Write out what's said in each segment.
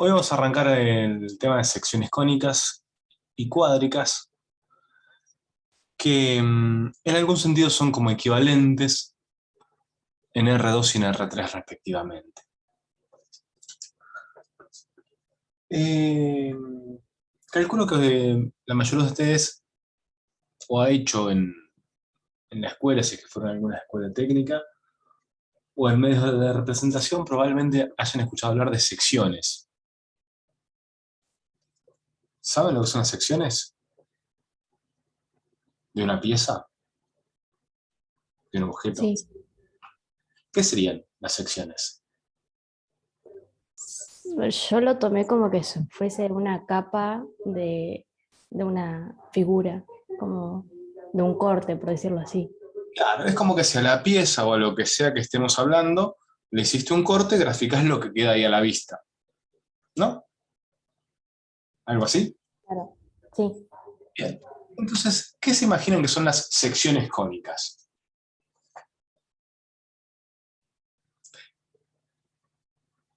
Hoy vamos a arrancar el tema de secciones cónicas y cuádricas, que en algún sentido son como equivalentes en R2 y en R3 respectivamente. Eh, Calculo que la mayoría de ustedes o ha hecho en la escuela, si es que fueron a alguna escuela técnica, o en medios de representación, probablemente hayan escuchado hablar de secciones. ¿Saben lo que son las secciones? ¿De una pieza? ¿De un objeto? Sí, ¿Qué serían las secciones? yo lo tomé como que fuese una capa de una figura, como de un corte, por decirlo así. Claro, es como que si a la pieza o a lo que sea que estemos hablando, le hiciste un corte, graficás lo que queda ahí a la vista, ¿no? ¿Algo así? Claro. Sí. Bien. Entonces, ¿qué se imaginan que son las secciones cónicas?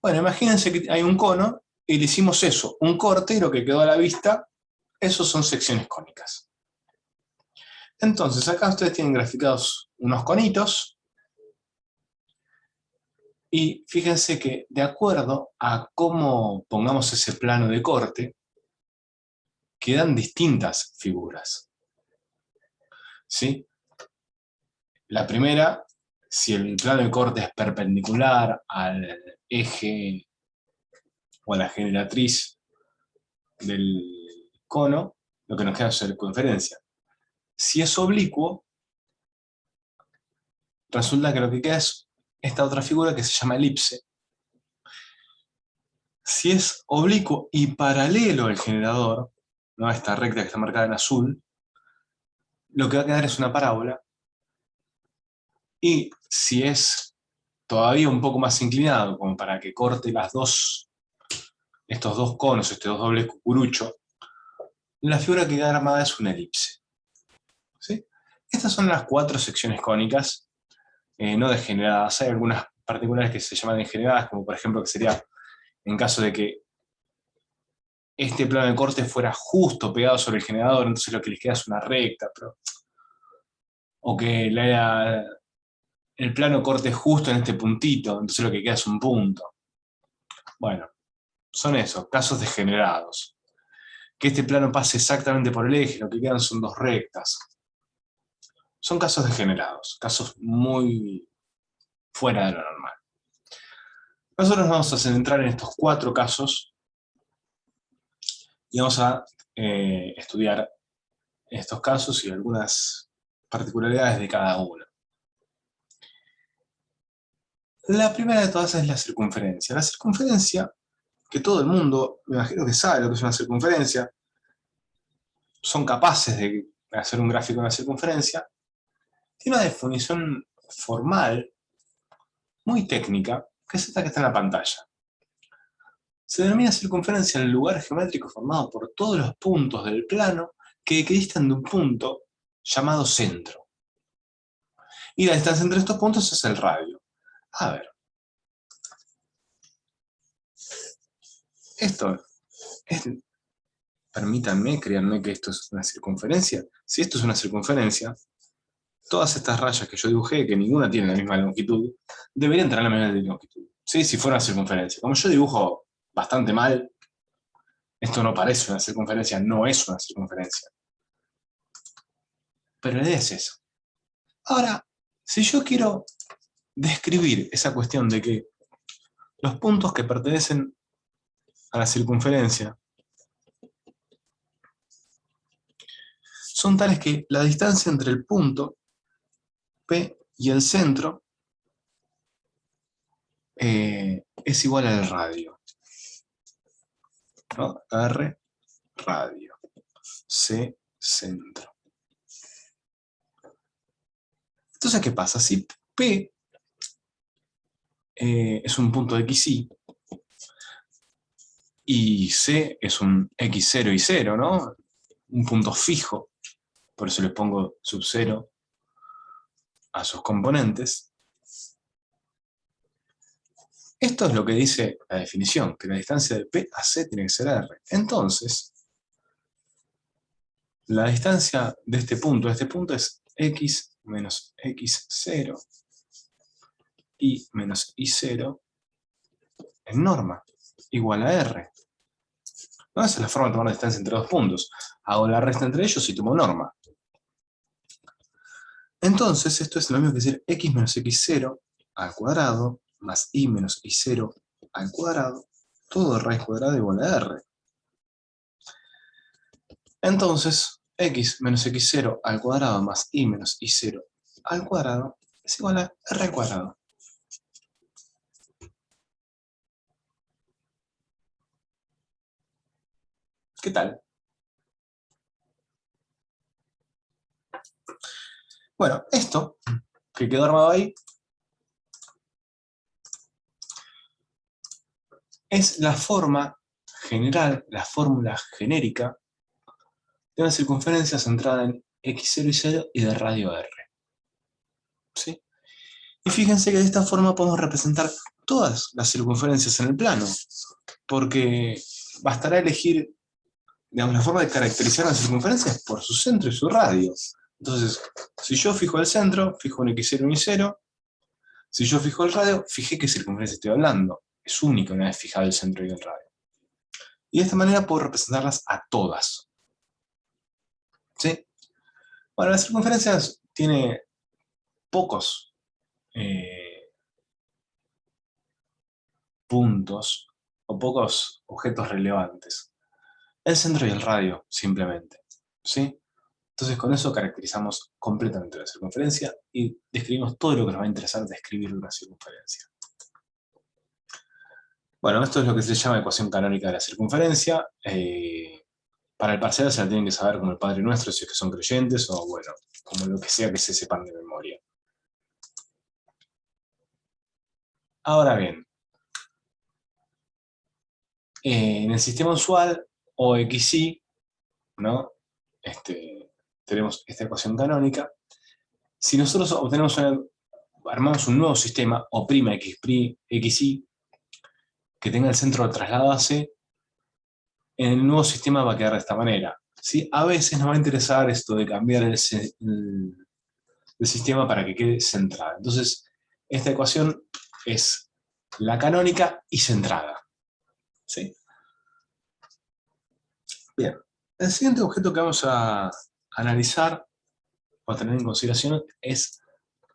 Bueno, imagínense que hay un cono y le hicimos eso, un corte y lo que quedó a la vista, esos son secciones cónicas. Entonces, acá ustedes tienen graficados unos conitos y fíjense que de acuerdo a cómo pongamos ese plano de corte, quedan distintas figuras, ¿sí? La primera, si el plano de corte es perpendicular al eje o a la generatriz del cono, lo que nos queda es circunferencia. Si es oblicuo, resulta que lo que queda es esta otra figura que se llama elipse. Si es oblicuo y paralelo al generador, ¿no? Esta recta que está marcada en azul, lo que va a quedar es una parábola. Y si es todavía un poco más inclinado, como para que corte estos dos conos, estos dos dobles cucuruchos, la figura que queda armada es una elipse, ¿sí? Estas son las cuatro secciones cónicas, no degeneradas. Hay algunas particulares que se llaman degeneradas, como por ejemplo que sería en caso de que este plano de corte fuera justo pegado sobre el generador, entonces lo que les queda es una recta, o que el plano corte justo en este puntito, entonces lo que queda es un punto. Bueno, son esos, casos degenerados. Que este plano pase exactamente por el eje, lo que quedan son dos rectas. Son casos degenerados, casos muy fuera de lo normal. Nosotros nos vamos a centrar en estos cuatro casos y vamos a estudiar estos casos y algunas particularidades de cada uno. La primera de todas es la circunferencia. La circunferencia, que todo el mundo, me imagino que sabe lo que es una circunferencia, son capaces de hacer un gráfico de una circunferencia, tiene una definición formal muy técnica, que es esta que está en la pantalla. Se denomina circunferencia el lugar geométrico formado por todos los puntos del plano que equidistan de un punto llamado centro. Y la distancia entre estos puntos es el radio. A ver, esto es, permítanme, créanme que esto es una circunferencia. Si esto es una circunferencia, todas estas rayas que yo dibujé, que ninguna tiene la misma longitud, deberían tener la misma longitud. ¿Sí? Si fuera una circunferencia. Como yo dibujo bastante mal, esto no parece una circunferencia, no es una circunferencia. Pero la idea es eso. Ahora, si yo quiero describir esa cuestión de que los puntos que pertenecen a la circunferencia son tales que la distancia entre el punto P y el centro es igual al radio, ¿no? R, radio, C, centro. Entonces, ¿qué pasa? Si P es un punto XY y C es un X0 y 0, ¿no? Un punto fijo, por eso les pongo sub 0 a sus componentes. Esto es lo que dice la definición, que la distancia de P a C tiene que ser R. Entonces, la distancia de este punto a este punto es X menos X0 y menos Y0 en norma, igual a R. ¿No? Esa es la forma de tomar la distancia entre dos puntos. Hago la resta entre ellos y tomo norma. Entonces, esto es lo mismo que decir X menos X0 al cuadrado más Y menos Y0 al cuadrado, todo de raíz cuadrada igual a R. Entonces, X menos X0 al cuadrado más Y menos Y0 al cuadrado es igual a R al cuadrado. ¿Qué tal? Bueno, esto que quedó armado ahí es la forma general, la fórmula genérica de una circunferencia centrada en X0 y 0 y de radio R. ¿Sí? Y fíjense que de esta forma podemos representar todas las circunferencias en el plano, porque bastará elegir, digamos, la forma de caracterizar las circunferencias por su centro y su radio. Entonces, si yo fijo el centro, fijo un X0 y un Y0. Si yo fijo el radio, fijé qué circunferencia estoy hablando. Es única una vez fijado el centro y el radio. Y de esta manera puedo representarlas a todas. ¿Sí? Bueno, las circunferencias tiene pocos puntos o pocos objetos relevantes. El centro y el radio, simplemente. ¿Sí? Entonces con eso caracterizamos completamente la circunferencia y describimos todo lo que nos va a interesar describir una circunferencia. Bueno, esto es lo que se llama ecuación canónica de la circunferencia. Para el parcial se la tienen que saber como el Padre Nuestro, si es que son creyentes, o bueno, como lo que sea que se sepan de memoria. Ahora bien, en el sistema usual, o XY, ¿no? Tenemos esta ecuación canónica. Si nosotros armamos un nuevo sistema, O' XY, que tenga el centro de traslado a C, en el nuevo sistema va a quedar de esta manera. ¿Sí? A veces nos va a interesar esto de cambiar el sistema para que quede centrada. Entonces, esta ecuación es la canónica y centrada. ¿Sí? Bien. El siguiente objeto que vamos a analizar o a tener en consideración es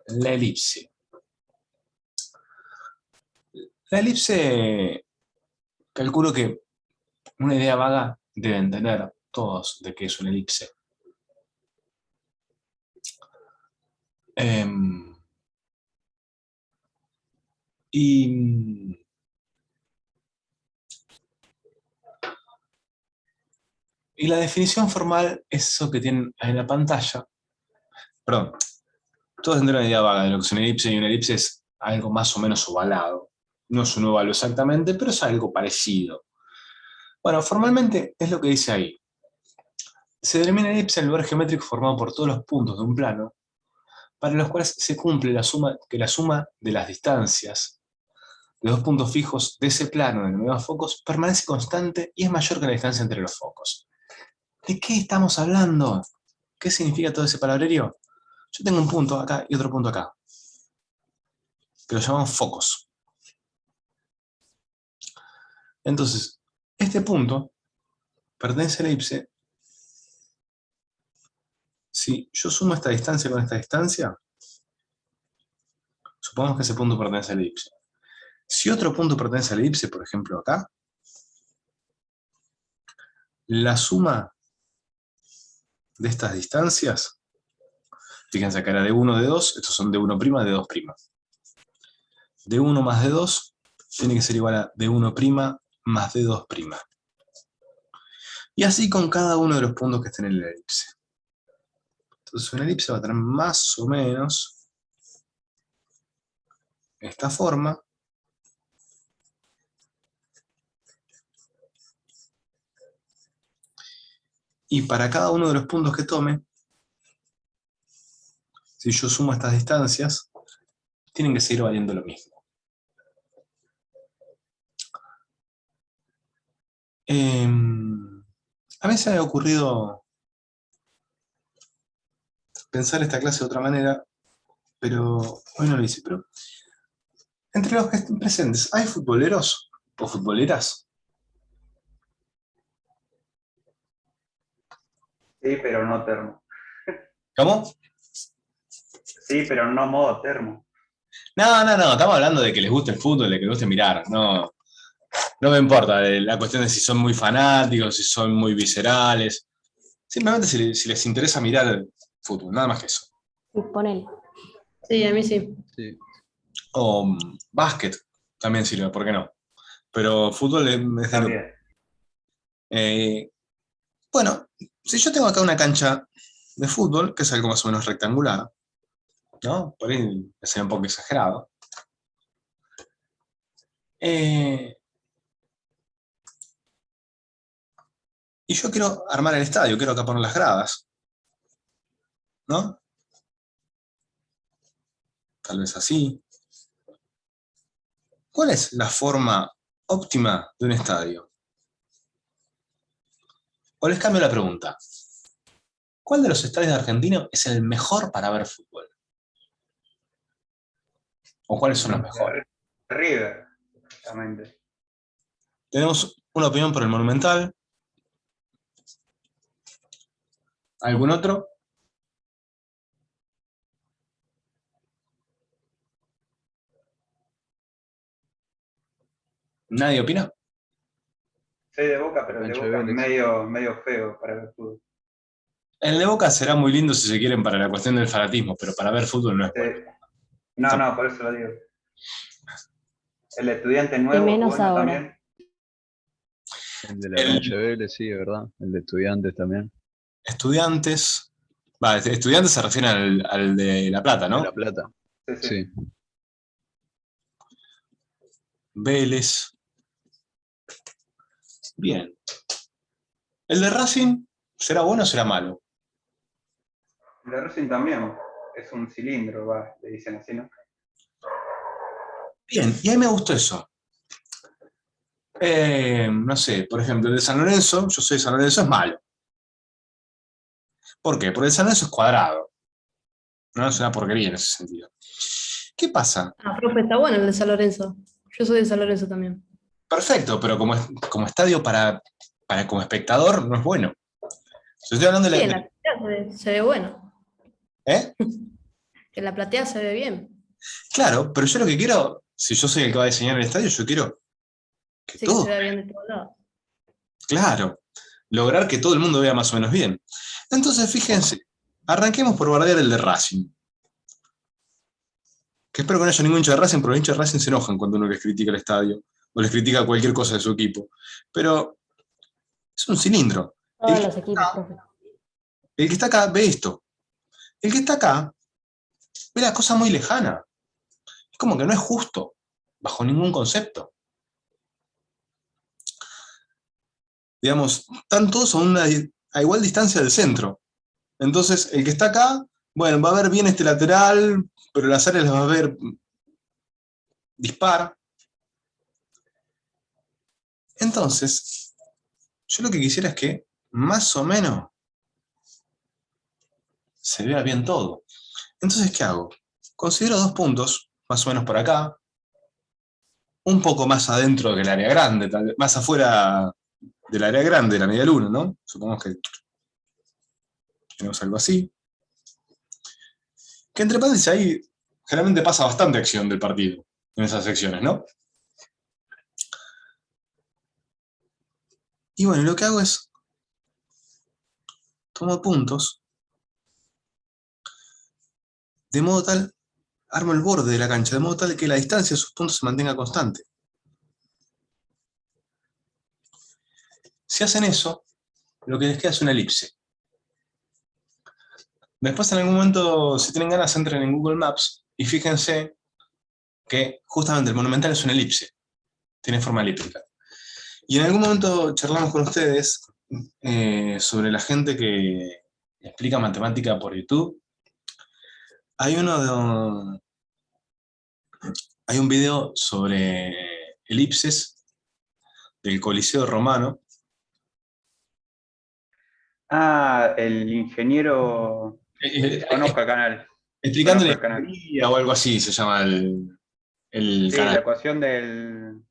la elipse. La elipse, calculo que una idea vaga deben tener todos de qué es una elipse. Y la definición formal es eso que tienen en la pantalla. Perdón, todos tendrán una idea vaga de lo que es una elipse, y una elipse es algo más o menos ovalado. No es un óvalo exactamente, pero es algo parecido. Bueno, formalmente es lo que dice ahí. Se denomina elipse el lugar geométrico formado por todos los puntos de un plano, para los cuales se cumple la suma de las distancias de dos puntos fijos de ese plano denominados focos permanece constante y es mayor que la distancia entre los focos. ¿De qué estamos hablando? ¿Qué significa todo ese palabrerío? Yo tengo un punto acá y otro punto acá, que lo llamamos focos. Entonces, este punto pertenece a la elipse. Si yo sumo esta distancia con esta distancia, supongamos que ese punto pertenece a la elipse. Si otro punto pertenece a la elipse, por ejemplo acá, la suma de estas distancias, fíjense acá era de 1, de 2, estos son de 1', de 2'. De 1 más de 2 tiene que ser igual a de 1' más de 2'. Y así con cada uno de los puntos que estén en la elipse. Entonces una elipse va a tener más o menos esta forma. Y para cada uno de los puntos que tome, si yo sumo estas distancias, tienen que seguir valiendo lo mismo. A mí se me ha ocurrido pensar esta clase de otra manera, pero hoy no lo hice. Pero entre los que estén presentes, ¿hay futboleros o futboleras? Sí, pero no termo. ¿Cómo? Sí, pero no modo termo. No, estamos hablando de que les guste el fútbol, de que les guste mirar, no, no me importa la cuestión de si son muy fanáticos, si son muy viscerales, simplemente si les interesa mirar el fútbol, nada más que eso. Y ponele. Sí, a mí sí. Sí. O básquet, también sirve, ¿por qué no? Pero fútbol es de lo... También. Bueno, si yo tengo acá una cancha de fútbol, que es algo más o menos rectangular, ¿no? Por ahí sería un poco exagerado. Y yo quiero armar el estadio, quiero acá poner las gradas, ¿no? Tal vez así. ¿Cuál es la forma óptima de un estadio? O les cambio la pregunta. ¿Cuál de los estadios de Argentina es el mejor para ver fútbol? ¿O cuáles son los mejores? River, justamente. Tenemos una opinión por el Monumental. ¿Algún otro? ¿Nadie opina? Soy de Boca, pero el de Cancha de Boca es Vélez. medio feo para ver fútbol. El de Boca será muy lindo si se quieren para la cuestión del fanatismo, pero para ver fútbol no es Sí. bueno. No, por eso lo digo. El Estudiante Y Nuevo, menos bueno ahora. también. El de la cancha de Vélez, sí, ¿verdad? El de Estudiantes también. Estudiantes. Estudiantes se refieren al de La Plata, De ¿no? La Plata. Sí. Sí. Vélez. Bien. ¿El de Racing será bueno o será malo? El de Racing también. Es un cilindro, le dicen así, ¿no? Bien, y a mí me gustó eso. No sé, por ejemplo, el de San Lorenzo, yo soy de San Lorenzo, es malo. ¿Por qué? Porque el San Lorenzo es cuadrado. No es una porquería en ese sentido. ¿Qué pasa? Ah, profe, está bueno el de San Lorenzo. Yo soy de San Lorenzo también. Perfecto, pero como estadio para como espectador no es bueno. Yo estoy hablando Sí, de en la platea se ve bueno. ¿Eh? En la platea se ve bien. Claro, pero yo lo que quiero, si yo soy el que va a diseñar el estadio, yo quiero que Sí, que todo, se vea bien de todos lados. claro, lograr que todo el mundo vea más o menos bien. Entonces, fíjense, arranquemos por bardear el de Racing. Que espero que no haya ningún hincha de Racing, porque los hinchas de Racing se enojan cuando uno les critica el estadio o les critica cualquier cosa de su equipo. Pero es un cilindro. Todos los equipos, profe. El que está acá ve esto. El que está acá ve la cosa muy lejana. Es como que no es justo, bajo ningún concepto. Digamos, están todos a igual distancia del centro. Entonces, el que está acá, bueno, va a ver bien este lateral, pero las áreas las va a ver dispar. Entonces, yo lo que quisiera es que más o menos se vea bien todo. Entonces, ¿qué hago? Considero 2 puntos, más o menos por acá, un poco más adentro del área grande, tal vez, más afuera del área grande, de la media luna, ¿no? Supongamos que tenemos algo así. Que entre paréntesis ahí generalmente pasa bastante acción del partido en esas secciones, ¿no? Y bueno, lo que hago es tomo puntos, de modo tal, armo el borde de la cancha, de modo tal que la distancia de sus puntos se mantenga constante. Si hacen eso, lo que les queda es una elipse. Después, en algún momento, si tienen ganas, entren en Google Maps y fíjense que justamente el Monumental es una elipse, tiene forma elíptica. Y en algún momento charlamos con ustedes sobre la gente que explica matemática por YouTube. Hay un video sobre elipses del Coliseo Romano, Ah, el ingeniero. Conozco el canal. Explicando Conozco la el canal. ingeniería o algo así se llama el Sí, la canal. ecuación del,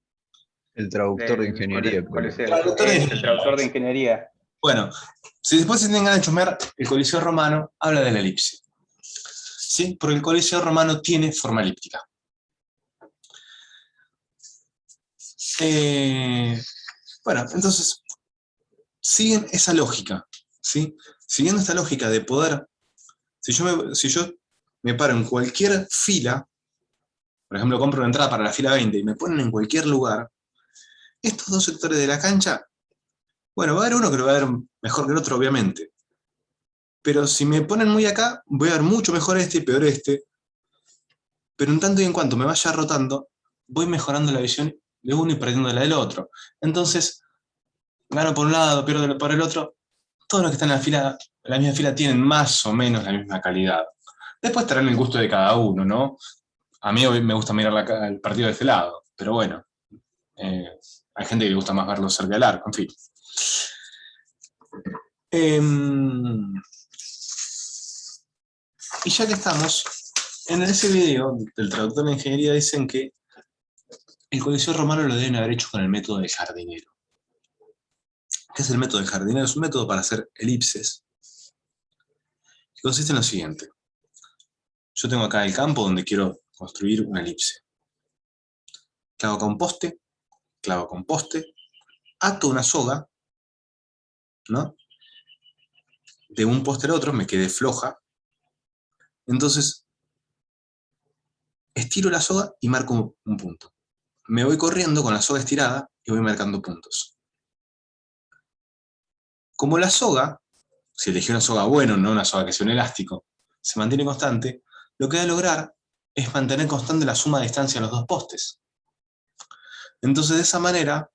El traductor de del ingeniería, pero Coliseo. Traductor de Es el ingeniería. traductor de ingeniería. Bueno, si después se tengan a chusmear, el Coliseo Romano habla de la elipse. ¿Sí? Porque el Coliseo Romano tiene forma elíptica. Bueno, entonces, siguen esa lógica, ¿sí? Siguiendo esta lógica de poder, si yo me paro en cualquier fila, por ejemplo, compro una entrada para la fila 20 y me ponen en cualquier lugar, estos dos sectores de la cancha, bueno, va a haber uno que lo va a ver mejor que el otro, obviamente. Pero si me ponen muy acá, voy a ver mucho mejor este y peor este. Pero en tanto y en cuanto me vaya rotando, voy mejorando la visión de uno y perdiendo la del otro. Entonces, gano por un lado, pierdo por el otro. Todos los que están en la misma fila tienen más o menos la misma calidad. Después estará el gusto de cada uno, ¿no? A mí me gusta mirar el partido de este lado, pero bueno, hay gente que le gusta más verlo cerca del arco, en fin. Y ya que estamos, en ese video del traductor de ingeniería dicen que el Coliseo Romano lo deben haber hecho con el método del jardinero. ¿Qué es el método del jardinero? Es un método para hacer elipses, que consiste en lo siguiente. Yo tengo acá el campo donde quiero construir una elipse. Clavo acá un poste, clavo con poste, ato una soga, ¿no? De un poste al otro me quedé floja. Entonces, estiro la soga y marco un punto. Me voy corriendo con la soga estirada y voy marcando puntos. Como la soga, si elegí una soga buena, no una soga que sea un elástico, se mantiene constante, lo que voy a lograr es mantener constante la suma de distancia a los dos postes. Entonces, de esa manera,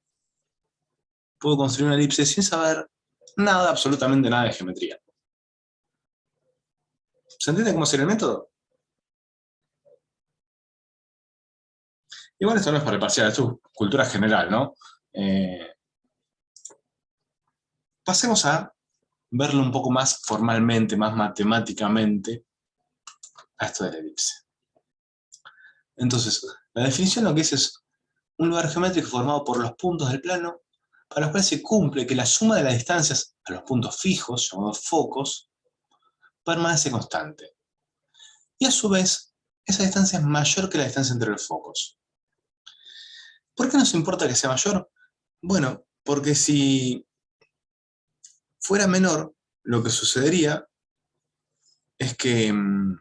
puedo construir una elipse sin saber nada, absolutamente nada de geometría. ¿Se entiende cómo sería el método? Igual esto no es para parcial, esto es cultura general, ¿no? Pasemos a verlo un poco más formalmente, más matemáticamente, a esto de la elipse. Entonces, la definición lo que es un lugar geométrico formado por los puntos del plano, para los cuales se cumple que la suma de las distancias a los puntos fijos, llamados focos, permanece constante. Y a su vez, esa distancia es mayor que la distancia entre los focos. ¿Por qué nos importa que sea mayor? Bueno, porque si fuera menor, lo que sucedería es que no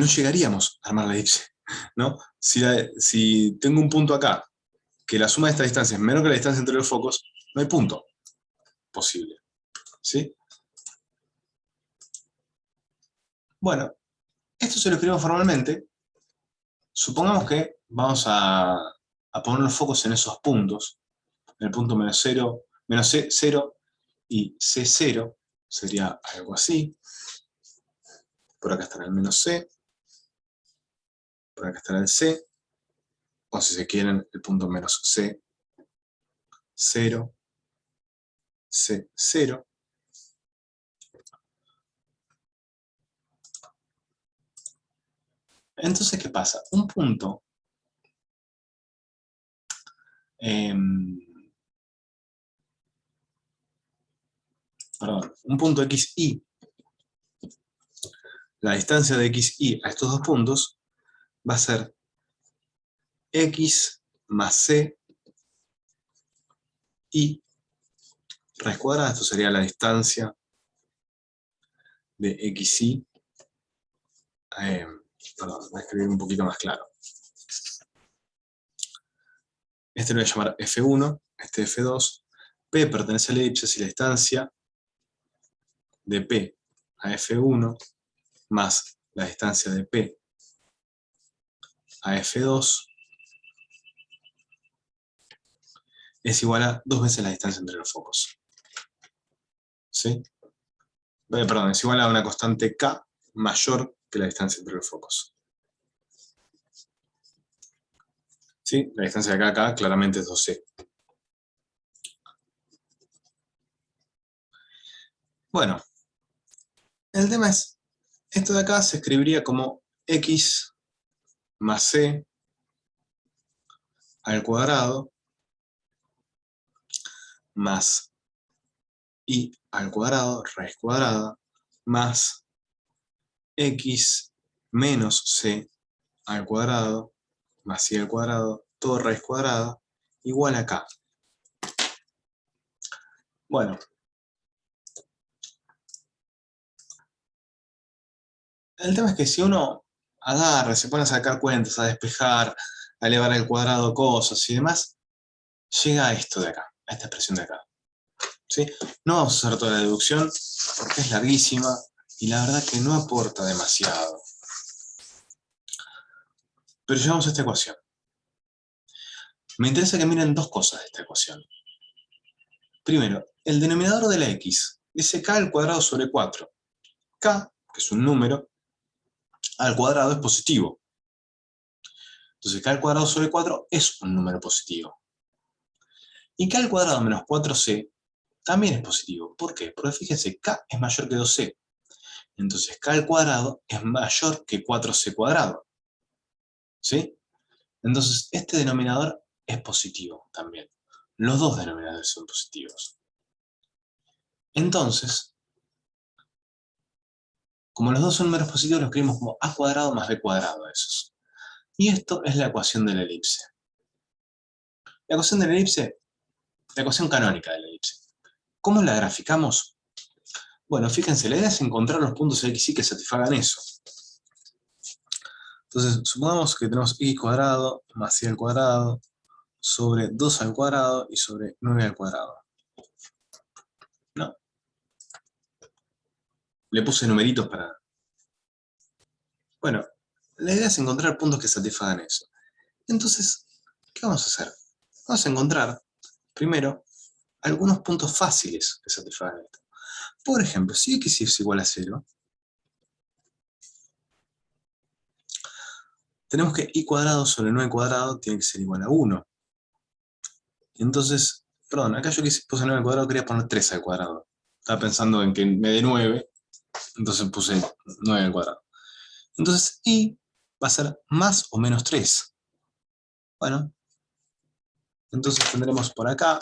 llegaríamos a armar la elipse, ¿no? Si tengo un punto acá, que la suma de esta distancia es menor que la distancia entre los focos, no hay punto posible, ¿sí? Bueno, esto se lo escribimos formalmente. Supongamos que vamos a poner los focos en esos puntos, en el punto menos 0, menos C0 y C0, sería algo así. Por acá estará el menos C, por acá estará el C, o si se quieren, el punto menos C, 0, C, 0. Entonces, ¿qué pasa? Un punto un punto xy, la distancia de xy a estos dos puntos va a ser x más c y raíz cuadrada. Esto sería la distancia de xy. Perdón, voy a escribir un poquito más claro. Este lo voy a llamar F1, este F2. P pertenece a la elipse y la distancia de P a F1 más la distancia de P a F2 es igual a 2 veces la distancia entre los focos. ¿Sí? Perdón, es igual a una constante K mayor que la distancia entre los focos. ¿Sí? La distancia de acá a acá claramente es 2C. Bueno, el tema es, esto de acá se escribiría como x más c al cuadrado más y al cuadrado, raíz cuadrada, más x menos c al cuadrado, más y al cuadrado, todo raíz cuadrada, igual a acá. Bueno, el tema es que si uno agarra, se pone a sacar cuentas, a despejar, a elevar al cuadrado cosas y demás, llega a esto de acá, a esta expresión de acá. ¿Sí? No vamos a hacer toda la deducción porque es larguísima y la verdad que no aporta demasiado. Pero llegamos a esta ecuación. Me interesa que miren dos cosas de esta ecuación. Primero, el denominador de la x dice k al cuadrado sobre 4. K, que es un número, al cuadrado es positivo. Entonces k al cuadrado sobre 4 es un número positivo. Y k al cuadrado menos 4c también es positivo. ¿Por qué? Porque fíjense, k es mayor que 2c. Entonces k al cuadrado es mayor que 4c cuadrado. ¿Sí? Entonces este denominador es positivo también. Los dos denominadores son positivos. Entonces, como los dos son números positivos, los escribimos como a cuadrado más b cuadrado a esos. Y esto es la ecuación de la elipse. La ecuación de la elipse, la ecuación canónica de la elipse. ¿Cómo la graficamos? Bueno, fíjense, la idea es encontrar los puntos x y que satisfagan eso. Entonces, supongamos que tenemos x cuadrado más y al cuadrado sobre 2 al cuadrado y sobre 9 al cuadrado. ¿No? Le puse numeritos para... Bueno, la idea es encontrar puntos que satisfagan eso. Entonces, ¿qué vamos a hacer? Vamos a encontrar, primero, algunos puntos fáciles que satisfagan esto. Por ejemplo, si x es igual a 0, tenemos que y cuadrado sobre 9 cuadrado tiene que ser igual a 1. Entonces, perdón, acá yo puse 9 al cuadrado, quería poner 3 al cuadrado. Estaba pensando en que me dé 9, entonces puse 9 al cuadrado. Entonces, y va a ser más o menos 3. Bueno, entonces tendremos por acá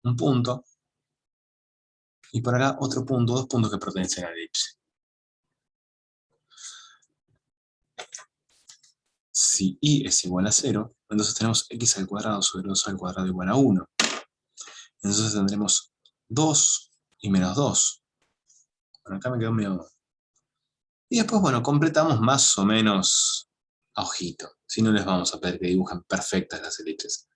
un punto, y por acá otro punto, dos puntos que pertenecen a la elipse. Si y es igual a 0, entonces tenemos x al cuadrado sobre 2 al cuadrado igual a 1. Entonces tendremos 2 y menos 2. Bueno, acá me quedó medio... Y después, bueno, completamos más o menos a ojito. Si no les vamos a pedir que dibujen perfectas las elipses.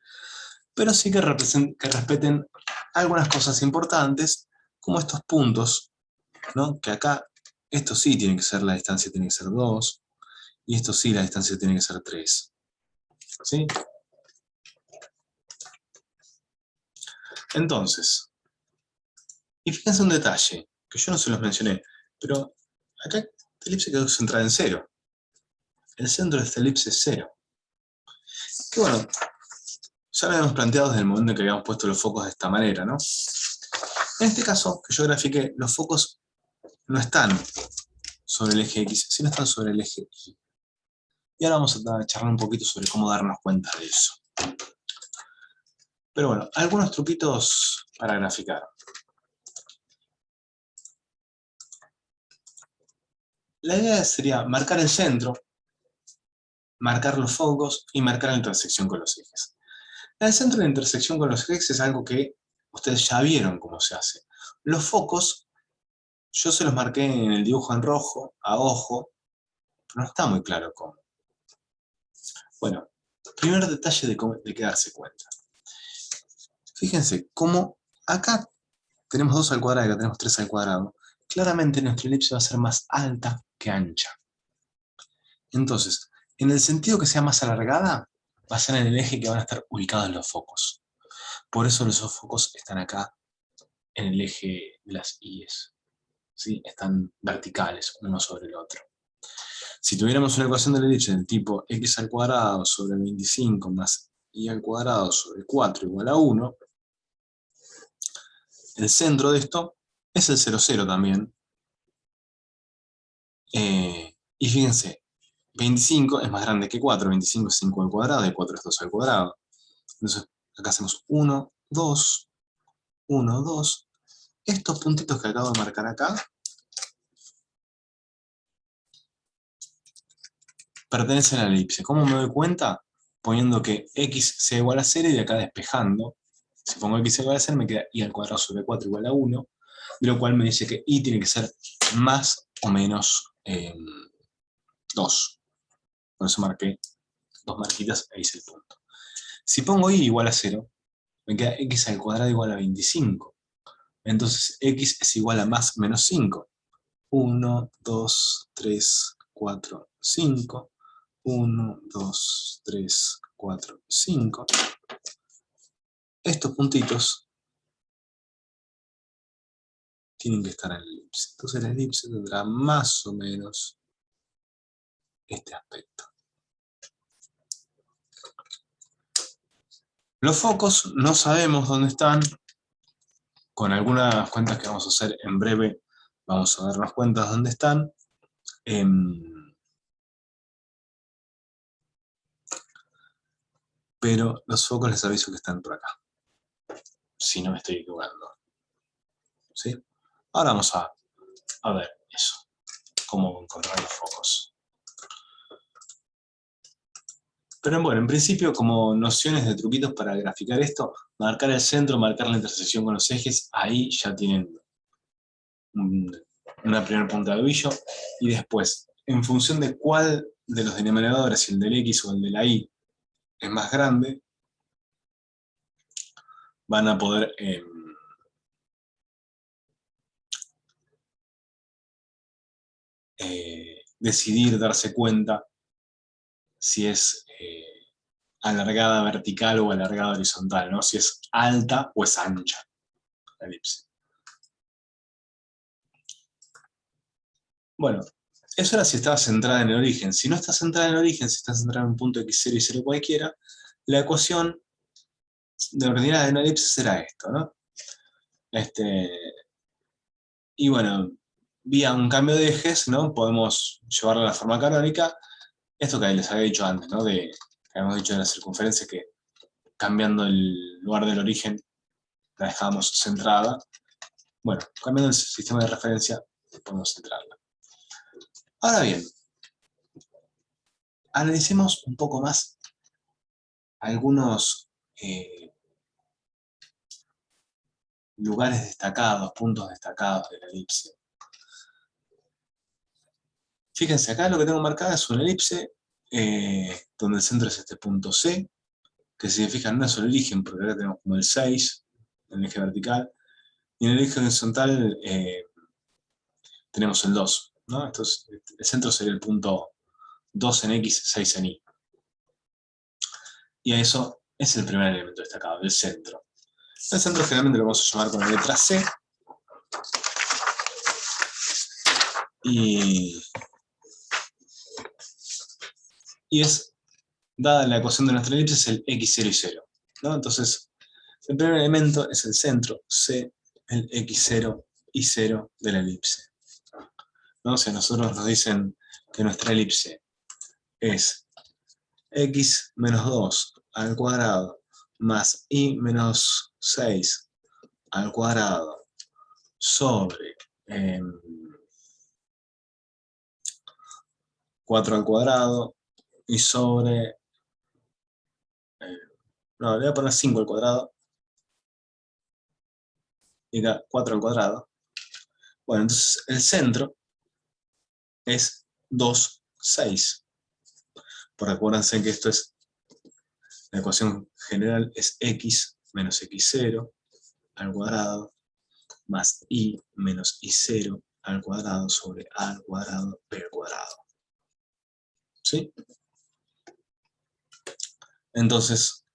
Pero sí que respeten algunas cosas importantes, como estos puntos, ¿no? Que acá, esto sí tiene que ser, la distancia tiene que ser 2, y esto sí, la distancia tiene que ser 3. ¿Sí? Entonces, y fíjense un detalle, que yo no se los mencioné, pero acá esta elipse quedó centrada en 0. El centro de esta elipse es 0. Que bueno, ya lo habíamos planteado desde el momento en que habíamos puesto los focos de esta manera, ¿no? En este caso, que yo grafiqué, los focos no están sobre el eje X, sino están sobre el eje Y. Y ahora vamos a charlar un poquito sobre cómo darnos cuenta de eso. Pero bueno, algunos truquitos para graficar. La idea sería marcar el centro, marcar los focos y marcar la intersección con los ejes. El centro de la intersección con los ejes es algo que ustedes ya vieron cómo se hace. Los focos, yo se los marqué en el dibujo en rojo, a ojo, pero no está muy claro cómo. Bueno, primer detalle de que darse cuenta. Fíjense, como acá tenemos 2 al cuadrado y acá tenemos 3 al cuadrado, claramente nuestra elipse va a ser más alta que ancha. Entonces, en el sentido que sea más alargada, va a ser en el eje que van a estar ubicados los focos. Por eso los focos están acá, en el eje de las I's. ¿Sí? Están verticales, uno sobre el otro. Si tuviéramos una ecuación de la elipse del tipo x al cuadrado sobre 25 más y al cuadrado sobre 4 igual a 1, el centro de esto es el 0, 0 también. Y fíjense, 25 es más grande que 4, 25 es 5 al cuadrado, y 4 es 2 al cuadrado. Entonces, acá hacemos 1, 2, 1, 2. Estos puntitos que acabo de marcar acá pertenecen a la elipse. ¿Cómo me doy cuenta? Poniendo que x sea igual a 0 y de acá despejando. Si pongo x igual a 0 me queda y al cuadrado sobre 4 igual a 1, de lo cual me dice que y tiene que ser más o menos 2. Por eso marqué 2 marquitas, ahí hice el punto. Si pongo y igual a 0, me queda x al cuadrado igual a 25. Entonces x es igual a más menos 5. 1, 2, 3, 4, 5. 1, 2, 3, 4, 5. Estos puntitos tienen que estar en la elipse. Entonces la elipse tendrá más o menos este aspecto. Los focos no sabemos dónde están. Con algunas cuentas que vamos a hacer en breve vamos a darnos cuenta de dónde están. Pero los focos les aviso que están por acá. Si no me estoy equivocando. ¿Sí? Ahora vamos a ver eso. Cómo encontrar los focos. Pero bueno, en principio, como nociones de truquitos para graficar esto, marcar el centro, marcar la intersección con los ejes, ahí ya tienen una primera punta de ovillo. Y después, en función de cuál de los denominadores, si el del X o el de la Y, es más grande, van a poder decidir, darse cuenta si es alargada vertical o alargada horizontal, ¿no? Si es alta o es ancha la elipse. Bueno, eso era si estaba centrada en el origen. Si no está centrada en el origen, si está centrada en un punto x0 y 0 cualquiera, la ecuación de ordinaria de una elipse será esto, ¿no? Y bueno, vía un cambio de ejes, ¿no? Podemos llevarlo a la forma canónica. Esto que les había dicho antes, ¿no? Que habíamos dicho en la circunferencia que cambiando el lugar del origen la dejábamos centrada. Bueno, cambiando el sistema de referencia, podemos centrarla. Ahora bien, analicemos un poco más algunos lugares destacados, puntos destacados de la elipse. Fíjense, acá lo que tengo marcada es una elipse donde el centro es este punto C, que si se fijan no es el origen, porque acá tenemos como el 6 en el eje vertical, y en el eje horizontal tenemos el 2, ¿no? Entonces, el centro sería el punto 2 en X, 6 en Y. Y a eso es el primer elemento destacado, el centro. El centro generalmente lo vamos a llamar con la letra C. Y es, dada la ecuación de nuestra elipse, es el x0 y 0. ¿No? Entonces, el primer elemento es el centro, C, el x0 y 0 de la elipse. ¿No? Si a nosotros nos dicen que nuestra elipse es x menos 2 al cuadrado más y menos 6 al cuadrado sobre 4 al cuadrado y sobre... no, le voy a poner 5 al cuadrado y acá 4 al cuadrado. Bueno, entonces el centro es 2, 6. Porque acuérdense que esto es, la ecuación general es x menos x0 al cuadrado más y menos y0 al cuadrado sobre a al cuadrado b al cuadrado. ¿Sí? Entonces,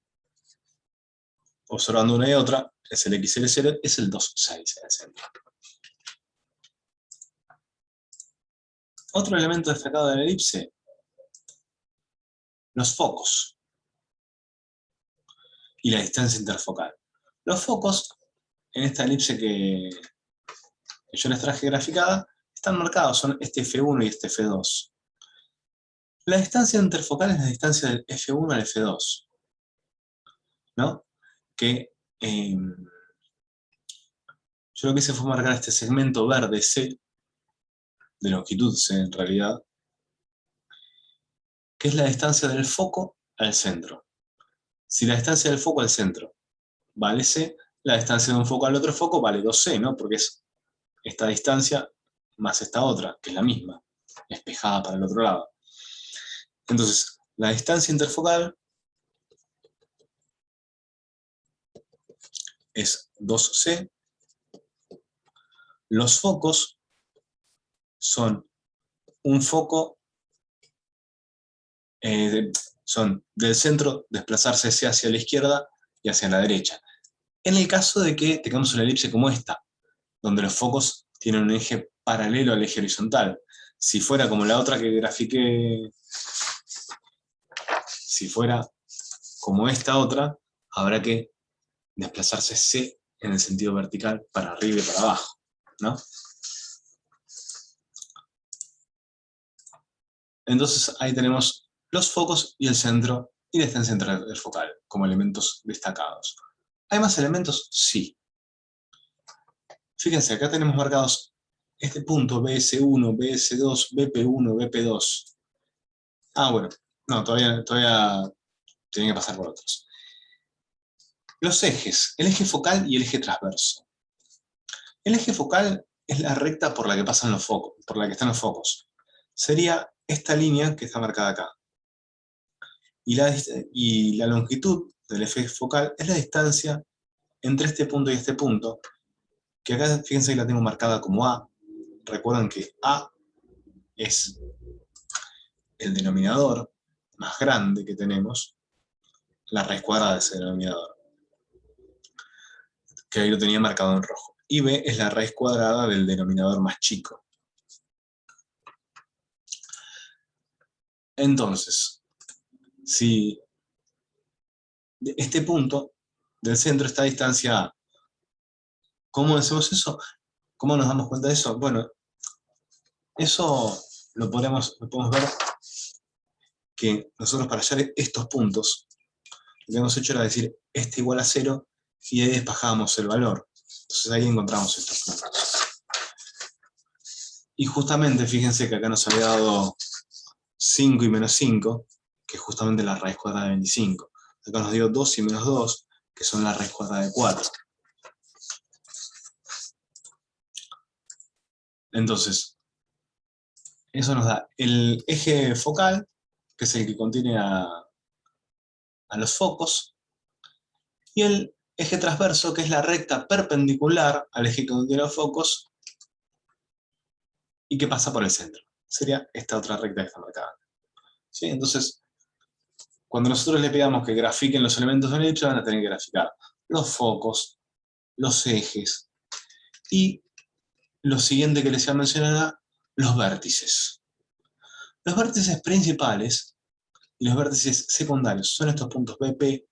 observando una y otra, es el x0 y 0, es el 2, 6 en el centro. Otro elemento destacado de la elipse, los focos y la distancia interfocal. Los focos, en esta elipse que que yo les traje graficada, están marcados, son este F1 y este F2. La distancia interfocal es la distancia del F1 al F2, ¿no? Que yo lo que hice fue marcar este segmento verde C, de longitud C en realidad, que es la distancia del foco al centro. Si la distancia del foco al centro vale C, la distancia de un foco al otro foco vale 2C, ¿no? Porque es esta distancia más esta otra, que es la misma, espejada para el otro lado. Entonces, la distancia interfocal es 2C. Los focos son un foco, son del centro desplazarse C hacia la izquierda y hacia la derecha. En el caso de que tengamos una elipse como esta, donde los focos tienen un eje paralelo al eje horizontal. Si fuera como la otra que grafiqué, si fuera como esta otra, habrá que desplazarse C en el sentido vertical para arriba y para abajo, ¿no? Entonces ahí tenemos los focos y el centro y la distancia interfocal como elementos destacados. ¿Hay más elementos? Sí. Fíjense, acá tenemos marcados este punto BS1, BS2, BP1, BP2. Ah, bueno, no, todavía tienen que pasar por otros. Los ejes, el eje focal y el eje transverso. El eje focal es la recta por la que pasan los focos, por la que están los focos. Sería esta línea que está marcada acá. Y la longitud del eje focal es la distancia entre este punto y este punto, que acá fíjense que la tengo marcada como A. Recuerden que A es el denominador más grande que tenemos, la raíz cuadrada de ese denominador, que ahí lo tenía marcado en rojo. Y B es la raíz cuadrada del denominador más chico. Entonces, si de este punto del centro está a distancia A, ¿cómo hacemos eso? ¿Cómo nos damos cuenta de eso? Bueno, eso lo podemos ver que nosotros para hallar estos puntos, lo que hemos hecho era decir este igual a 0 y ahí despejábamos el valor. Entonces ahí encontramos estos puntos. Y justamente fíjense que acá nos había dado 5 y menos 5, que es justamente la raíz cuadrada de 25. Acá nos dio 2 y menos 2, que son la raíz cuadrada de 4. Entonces, eso nos da el eje focal, que es el que contiene a los focos, y el eje transverso, que es la recta perpendicular al eje que contiene los focos, y que pasa por el centro. Sería esta otra recta que está marcada. ¿Sí? Entonces, cuando nosotros le pidamos que grafiquen los elementos de una elipse, van a tener que graficar los focos, los ejes, y lo siguiente que les iba a mencionar, los vértices. Los vértices principales y los vértices secundarios son estos puntos BP1,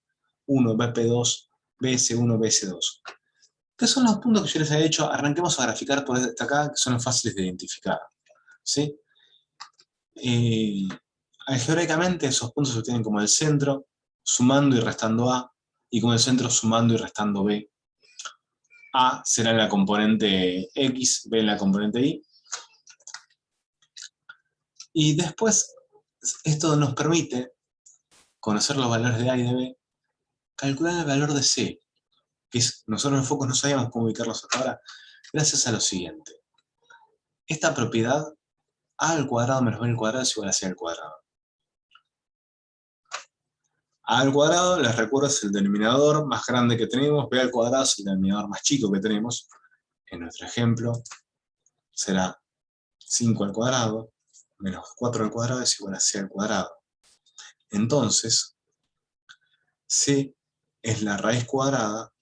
BP2, BS1, BS2. ¿Qué son los puntos que yo les había dicho? Arranquemos a graficar por esta acá, que son fáciles de identificar. ¿Sí? Algebraicamente esos puntos se obtienen como el centro, sumando y restando A, y como el centro sumando y restando B. A será en la componente X, B en la componente Y. Y después, esto nos permite conocer los valores de A y de B, calcular el valor de C, que es, nosotros en focos no sabíamos cómo ubicarlos hasta ahora, gracias a lo siguiente. Esta propiedad, A al cuadrado menos B al cuadrado es igual a C al cuadrado. A al cuadrado, les recuerdo, es el denominador más grande que tenemos, B al cuadrado es el denominador más chico que tenemos. En nuestro ejemplo será 5 al cuadrado menos 4 al cuadrado es igual a C al cuadrado. Entonces, C es la raíz cuadrada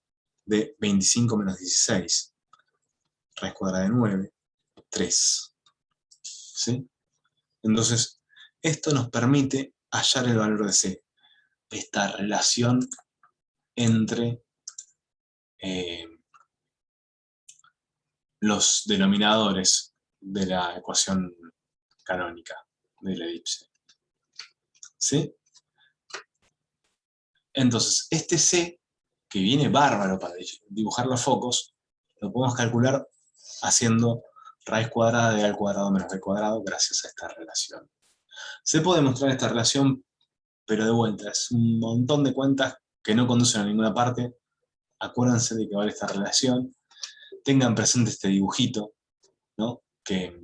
de 25 menos 16. Raíz cuadrada de 9, 3. ¿Sí? Entonces, esto nos permite hallar el valor de C. Esta relación entre los denominadores de la ecuación canónica de la elipse. ¿Sí? Entonces, este C, que viene bárbaro para dibujar los focos, lo podemos calcular haciendo raíz cuadrada de A al cuadrado menos B cuadrado gracias a esta relación. Se puede demostrar esta relación, pero de vuelta, es un montón de cuentas que no conducen a ninguna parte. Acuérdense de que vale esta relación. Tengan presente este dibujito, ¿no? que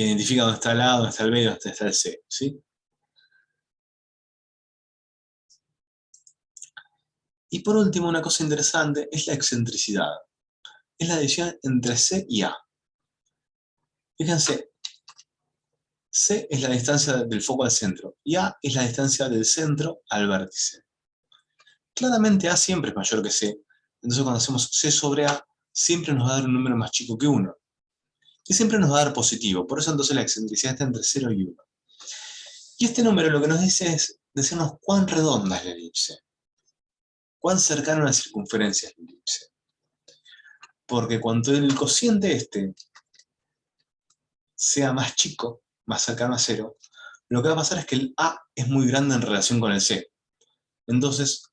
identifica dónde está el A, dónde está el B, dónde está el C. ¿Sí? Y por último, una cosa interesante es la excentricidad. Es la división entre C y A. Fíjense, C es la distancia del foco al centro y A es la distancia del centro al vértice. Claramente A siempre es mayor que C, entonces cuando hacemos C sobre A, siempre nos va a dar un número más chico que 1. Y siempre nos va a dar positivo, por eso entonces la excentricidad está entre 0 y 1. Y este número lo que nos dice es decirnos cuán redonda es la elipse, cuán cercana a la circunferencia es la elipse. Porque cuanto el cociente este sea más chico, más cercano a 0, lo que va a pasar es que el A es muy grande en relación con el C. Entonces,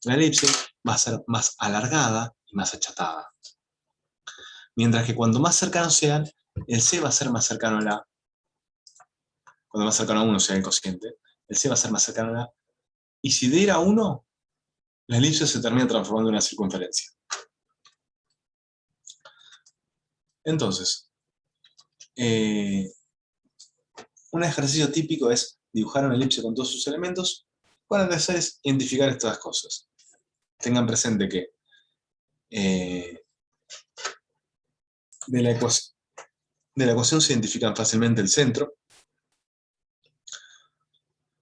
la elipse va a ser más alargada y más achatada. Mientras que cuanto más cercanos sean, el C va a ser más cercano al A. Cuando más cercano a 1 sea el cociente, el C va a ser más cercano al A. Y si D era 1, la elipse se termina transformando en una circunferencia. Entonces, un ejercicio típico es dibujar una elipse con todos sus elementos. Para empezar es identificar estas cosas. Tengan presente que de la ecuación se identifican fácilmente el centro.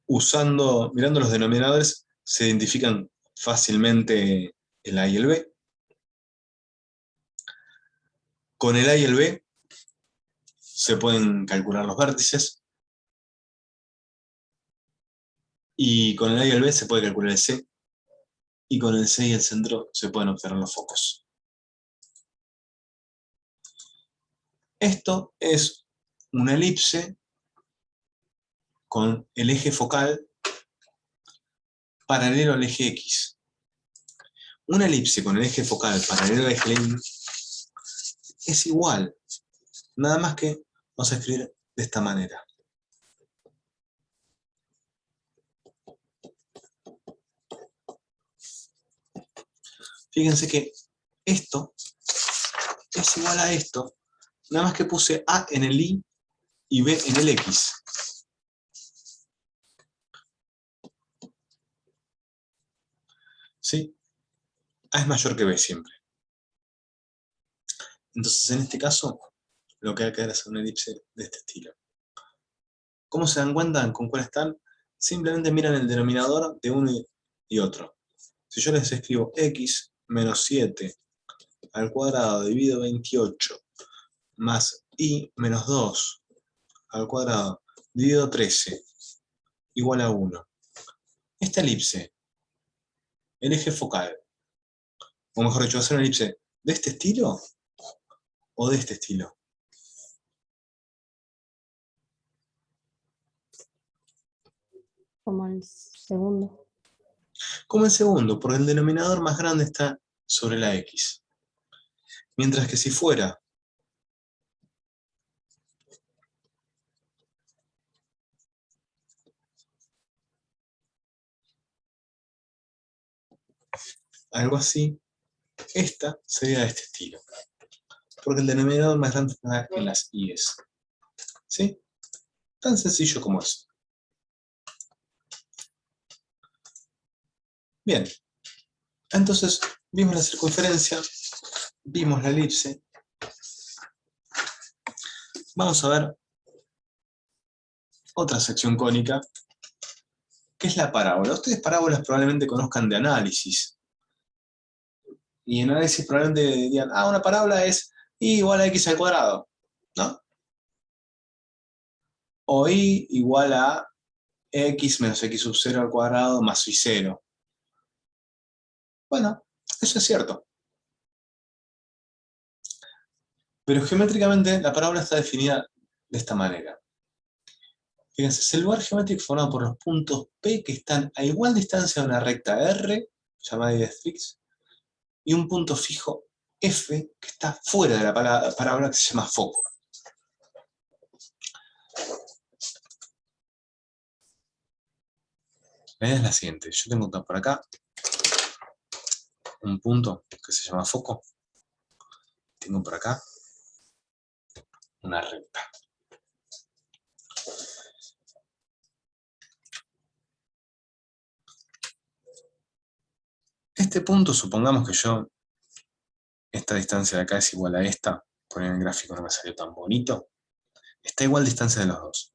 Mirando los denominadores, se identifican fácilmente el A y el B. Con el A y el B se pueden calcular los vértices. Y con el A y el B se puede calcular el C. Y con el C y el centro se pueden obtener los focos. Esto es una elipse con el eje focal paralelo al eje X. Una elipse con el eje focal paralelo al eje Y es igual, nada más que vamos a escribir de esta manera. Fíjense que esto es igual a esto, nada más que puse A en el Y y B en el X. ¿Sí? A es mayor que B siempre. Entonces, en este caso, lo que hay que hacer es una elipse de este estilo. ¿Cómo se dan cuenta con cuál están? Simplemente miran el denominador de uno y otro. Si yo les escribo x menos 7 al cuadrado dividido 28 más y menos 2 al cuadrado dividido 13 igual a 1. Esta elipse, el eje focal, o mejor dicho, va a ser una elipse de este estilo o de este estilo. Como el segundo. Como el segundo, porque el denominador más grande está sobre la x. Mientras que si fuera algo así, esta sería de este estilo. Porque el denominador más grande está en las i's. ¿Sí? Tan sencillo como eso. Bien. Entonces, vimos la circunferencia, vimos la elipse. Vamos a ver otra sección cónica, que es la parábola. Ustedes parábolas probablemente conozcan de análisis. Y en análisis probablemente dirían, una parábola es y igual a x al cuadrado, ¿no? O y igual a x menos x sub 0 al cuadrado más y 0. Bueno, eso es cierto. Pero geométricamente la parábola está definida de esta manera. Fíjense, es el lugar geométrico formado por los puntos P que están a igual distancia de una recta R, llamada directrix, y un punto fijo F que está fuera de la parábola que se llama foco. La idea es la siguiente. Yo tengo por acá un punto que se llama foco. Tengo por acá una recta. Este punto, supongamos que esta distancia de acá es igual a esta, por en el gráfico no me salió tan bonito, está igual distancia de los dos.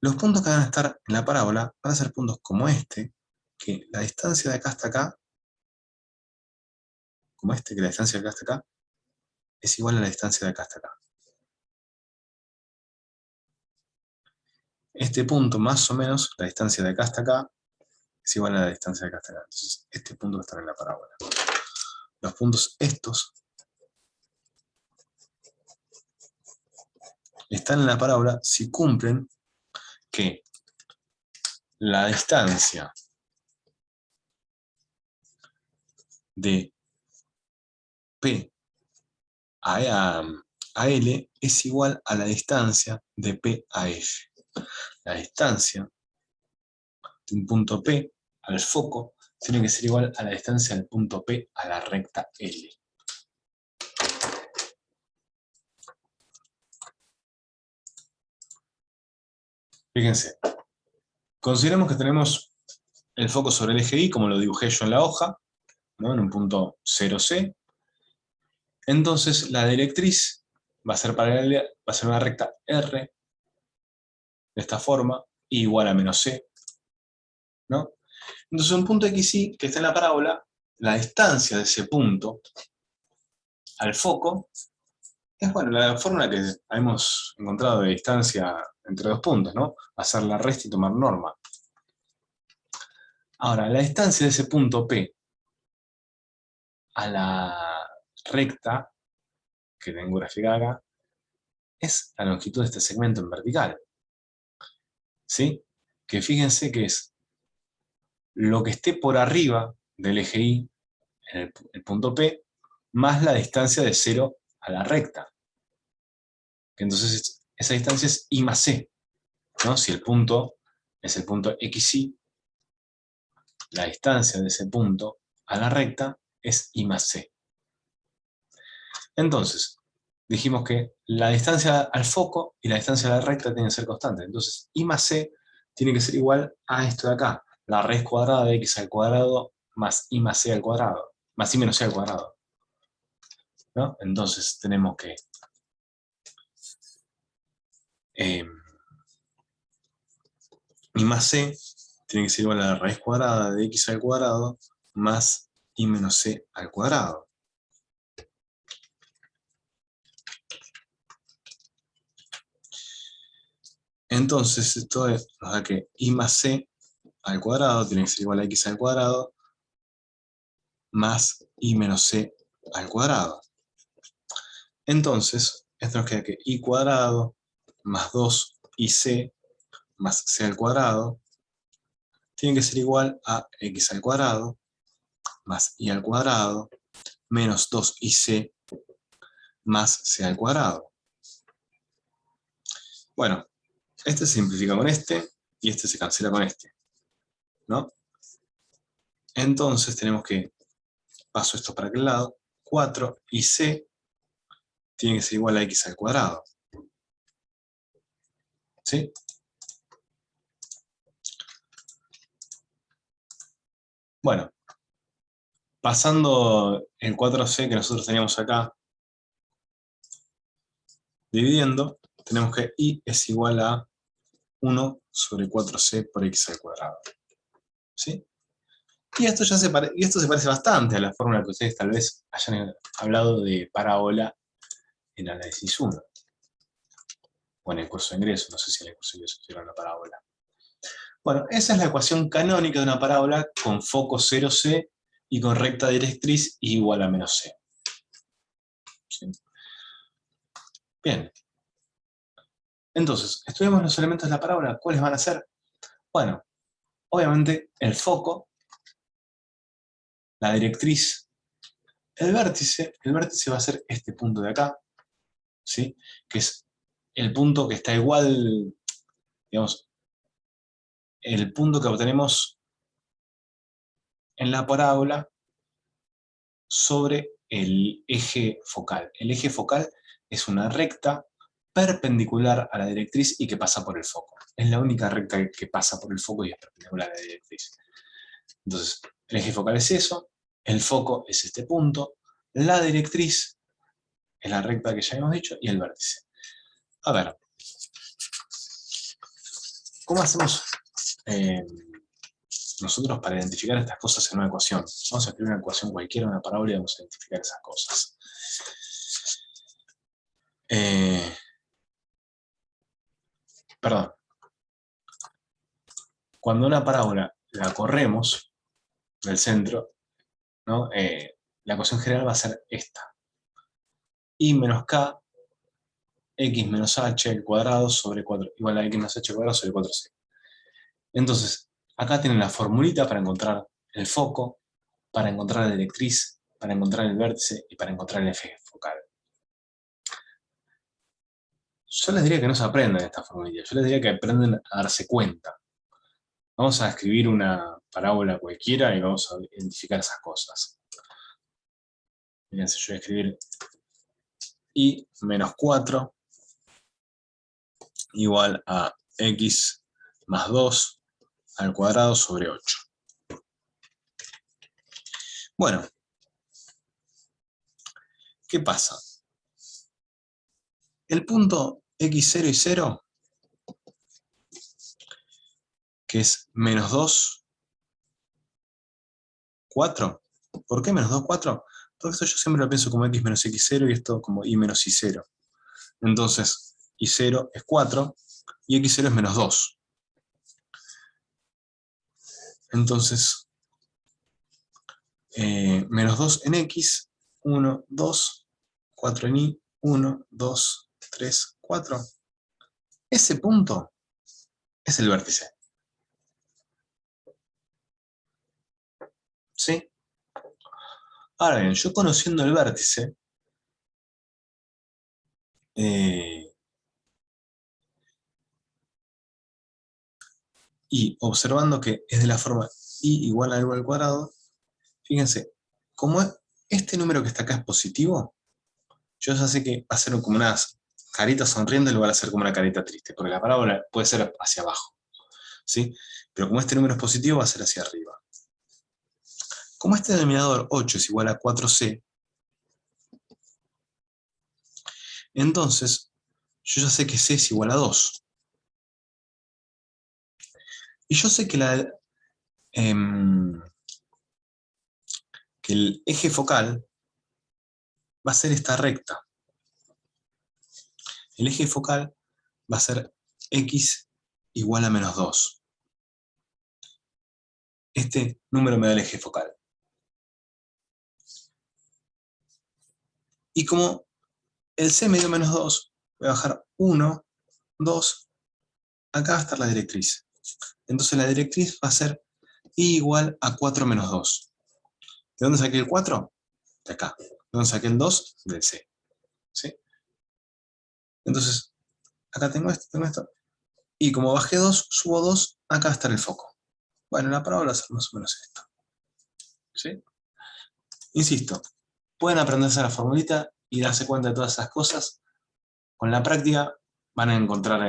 Los puntos que van a estar en la parábola van a ser puntos como este, que la distancia de acá hasta acá, como este, que la distancia de acá hasta acá, es igual a la distancia de acá hasta acá. Este punto, más o menos, la distancia de acá hasta acá, es igual a la distancia de acá hasta acá. Entonces, este punto va a estar en la parábola. Los puntos estos están en la parábola si cumplen que la distancia de P a L es igual a la distancia de P a F. La distancia de un punto P al foco tiene que ser igual a la distancia del punto P a la recta L. Fíjense, consideremos que tenemos el foco sobre el eje Y, como lo dibujé yo en la hoja, ¿no? En un punto 0C. Entonces la directriz va a ser paralela, va a ser una recta R, de esta forma, igual a menos C, ¿no? Entonces un punto XY que está en la parábola, la distancia de ese punto al foco es, bueno, la fórmula que hemos encontrado de distancia entre dos puntos, ¿no? Hacer la resta y tomar norma. Ahora, la distancia de ese punto P a la recta que tengo graficada acá es la longitud de este segmento en vertical. ¿Sí? Que fíjense que es lo que esté por arriba del eje Y, en el punto P, más la distancia de 0 a la recta. Entonces esa distancia es I más C, ¿no? Si el punto es el punto XY, la distancia de ese punto a la recta es I más C. Entonces, dijimos que la distancia al foco y la distancia a la recta tienen que ser constantes. Entonces, I más C tiene que ser igual a esto de acá, la raíz cuadrada de x al cuadrado más I más C al cuadrado, más I menos C al cuadrado, ¿no? Entonces, tenemos que I más C tiene que ser igual a la raíz cuadrada de x al cuadrado más I menos C al cuadrado. Entonces, esto nos da que I más C al cuadrado tiene que ser igual a x al cuadrado más I menos C al cuadrado. Entonces, esto nos queda que I cuadrado más 2IC más C al cuadrado tiene que ser igual a x al cuadrado más I al cuadrado menos 2IC más C al cuadrado. Bueno, este se simplifica con este y este se cancela con este, ¿no? Entonces tenemos que, paso esto para aquel lado, 4IC tiene que ser igual a x al cuadrado. ¿Sí? Bueno, pasando el 4C que nosotros teníamos acá, dividiendo, tenemos que I es igual a 1 sobre 4C por x al cuadrado. ¿Sí? Y esto se parece bastante a la fórmula que ustedes tal vez hayan hablado de parábola en análisis 1. O en el curso de ingreso, no sé si en el curso de ingreso hicieron la parábola. Bueno, esa es la ecuación canónica de una parábola con foco 0C y con recta directriz igual a menos C. ¿Sí? Bien. Entonces, estudiamos los elementos de la parábola. ¿Cuáles van a ser? Bueno, obviamente el foco, la directriz, el vértice va a ser este punto de acá, ¿sí? Que es el punto que está igual, digamos, el punto que obtenemos en la parábola sobre el eje focal. El eje focal es una recta perpendicular a la directriz y que pasa por el foco. Es la única recta que pasa por el foco y es perpendicular a la directriz. Entonces, el eje focal es eso, el foco es este punto, la directriz es la recta que ya hemos dicho y el vértice. A ver, ¿cómo hacemos nosotros para identificar estas cosas en una ecuación? Vamos a escribir una ecuación cualquiera, una parábola, y vamos a identificar esas cosas. Perdón. Cuando una parábola la corremos del centro, ¿no? La ecuación general va a ser esta. I menos K, X menos H al cuadrado sobre 4, igual a X menos H al cuadrado sobre 4C. Entonces, acá tienen la formulita para encontrar el foco, para encontrar la directriz, para encontrar el vértice y para encontrar el eje focal. Yo les diría que no se aprendan esta formulita, yo les diría que aprendan a darse cuenta. Vamos a escribir una parábola cualquiera y vamos a identificar esas cosas. Fíjense, yo voy a escribir I menos 4 igual a X más 2 al cuadrado sobre 8. Bueno, ¿qué pasa? El punto X0 y 0, que es menos 2, 4. ¿Por qué menos 2, 4? Porque esto yo siempre lo pienso como X menos X0 y esto como Y menos Y0. Entonces, Y0 es 4 y X0 es menos 2. Entonces, menos 2 en X, 1, 2, 4 en Y, 1, 2, 3, 4. Ese punto es el vértice. ¿Sí? Ahora bien, yo conociendo el vértice, y observando que es de la forma y igual a algo al cuadrado, fíjense, como este número que está acá es positivo, yo ya sé que va a ser como unas caritas sonriendo en lugar de ser como una carita triste, porque la parábola puede ser hacia abajo, ¿sí? Pero como este número es positivo, va a ser hacia arriba. Como este denominador 8 es igual a 4C, entonces yo ya sé que C es igual a 2. Y yo sé que que el eje focal va a ser esta recta. El eje focal va a ser X igual a menos 2. Este número me da el eje focal. Y como el C me dio menos 2, voy a bajar 1, 2, acá va a estar la directriz. Entonces la directriz va a ser I igual a 4 menos 2. ¿De dónde saqué el 4? De acá. ¿De dónde saqué el 2? Del C. ¿Sí? Entonces, acá tengo esto. Y como bajé 2, subo 2, acá va a estar el foco. Bueno, la parábola es más o menos esto. ¿Sí? Insisto, pueden aprenderse la formulita y darse cuenta de todas esas cosas. Con la práctica van a encontrar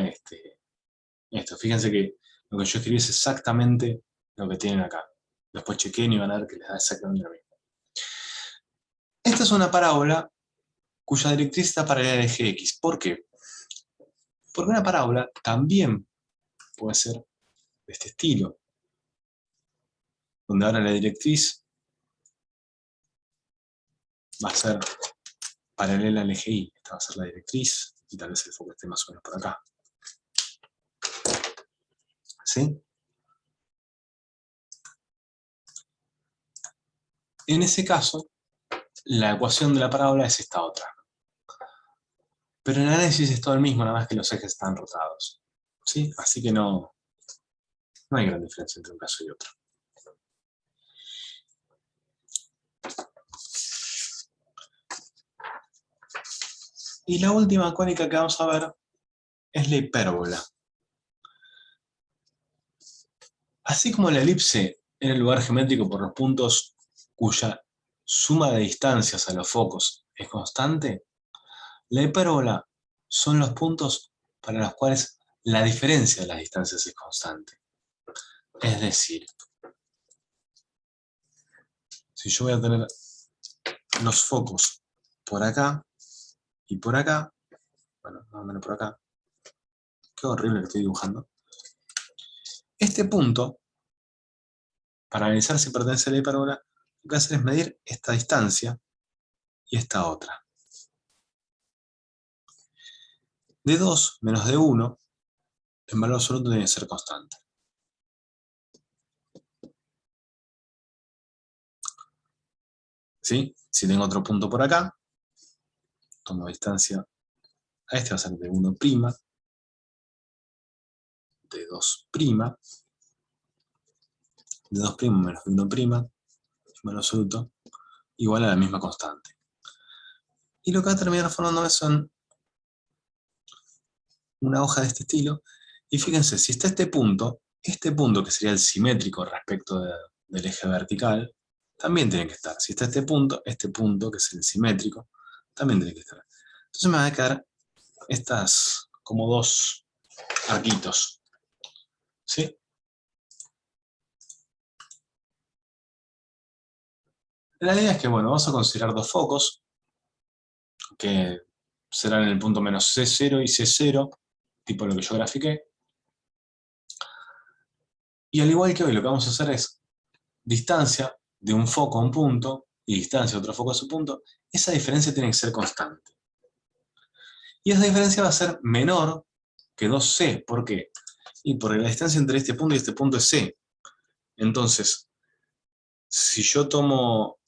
esto. Fíjense que lo que yo escribí es exactamente lo que tienen acá. Después chequen y van a ver que les da exactamente lo mismo. Esta es una parábola cuya directriz está paralela al eje X. ¿Por qué? Porque una parábola también puede ser de este estilo, donde ahora la directriz va a ser paralela al eje Y. Esta va a ser la directriz, y tal vez el foco esté más o menos por acá. ¿Sí? En ese caso, la ecuación de la parábola es esta otra. Pero el análisis es todo el mismo, nada más que los ejes están rotados. ¿Sí? Así que no hay gran diferencia entre un caso y otro. Y la última cónica que vamos a ver es la hipérbola. Así como la elipse era el lugar geométrico por los puntos cuya suma de distancias a los focos es constante, la hipérbola son los puntos para los cuales la diferencia de las distancias es constante. Es decir, si yo voy a tener los focos por acá y por acá, bueno, más o menos por acá, qué horrible que estoy dibujando. Este punto, para analizar si pertenece a la hipérbola, lo que voy a hacer es medir esta distancia y esta otra. De 2 menos de 1, en valor absoluto tiene que ser constante. ¿Sí? Si tengo otro punto por acá, tomo distancia a este, va a ser de 1', de 2', de 2' menos de 1', en valor absoluto, igual a la misma constante. Y lo que va a terminar formándome son una hoja de este estilo, y fíjense, si está este punto que sería el simétrico respecto del eje vertical, también tiene que estar. Si está este punto que es el simétrico, también tiene que estar. Entonces me van a quedar estas como dos arquitos. ¿Sí? La idea es que, bueno, vamos a considerar dos focos, que serán en el punto menos C0 y C0, tipo lo que yo grafiqué. Y al igual que hoy, lo que vamos a hacer es distancia de un foco a un punto y distancia de otro foco a su punto. Esa diferencia tiene que ser constante. Y esa diferencia va a ser menor que 2C. ¿Por qué? Y porque la distancia entre este punto y este punto es C. Entonces, si yo tomo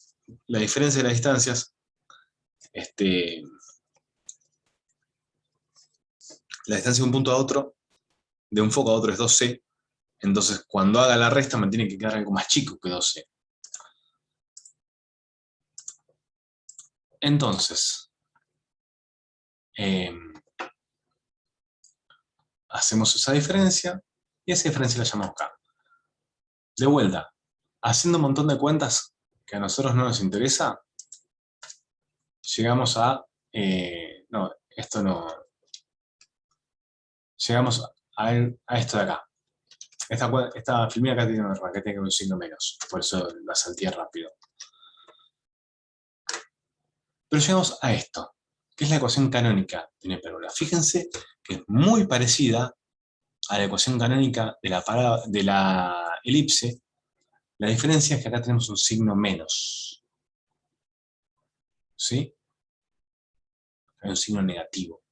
la diferencia de las distancias, la distancia de un punto a otro, de un foco a otro es 2C, entonces cuando haga la resta me tiene que quedar algo más chico que 2C. Entonces, hacemos esa diferencia, y esa diferencia la llamamos K. De vuelta, haciendo un montón de cuentas que a nosotros no nos interesa, llegamos a... no, esto no... Llegamos a esto de acá. Esta filmina acá tiene un error, que tiene que ver un signo menos, por eso la salteé rápido. Pero llegamos a esto, que es la ecuación canónica de una hipérbola. Fíjense que es muy parecida a la ecuación canónica de la elipse. La diferencia es que acá tenemos un signo menos. ¿Sí? Hay un signo negativo.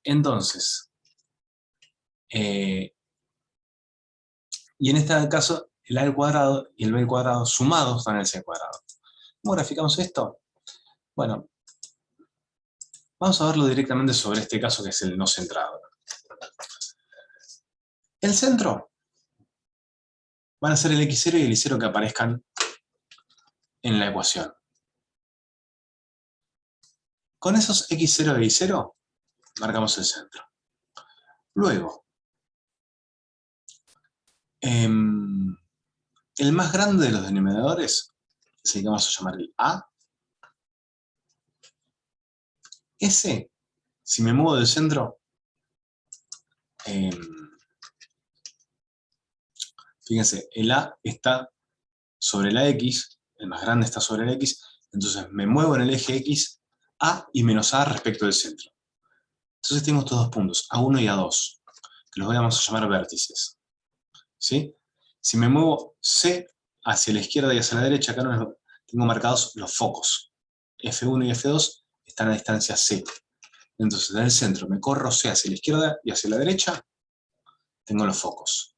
Entonces, y en este caso, el a al cuadrado y el b al cuadrado sumados dan el c al cuadrado. ¿Cómo graficamos esto? Bueno, vamos a verlo directamente sobre este caso que es el no centrado. El centro van a ser el x0 y el y0 que aparezcan en la ecuación. Con esos x0 e y0 marcamos el centro. Luego, el más grande de los denominadores es el que vamos a llamar el a. Ese, si me muevo del centro, fíjense, el a está sobre la x, el más grande está sobre la x, entonces me muevo en el eje x, a y menos a respecto del centro. Entonces tengo estos dos puntos, A1 y A2, que los vamos a llamar vértices. ¿Sí? Si me muevo C hacia la izquierda y hacia la derecha, acá tengo marcados los focos. F1 y F2 están a distancia C. Entonces, del centro me corro C hacia la izquierda y hacia la derecha, tengo los focos.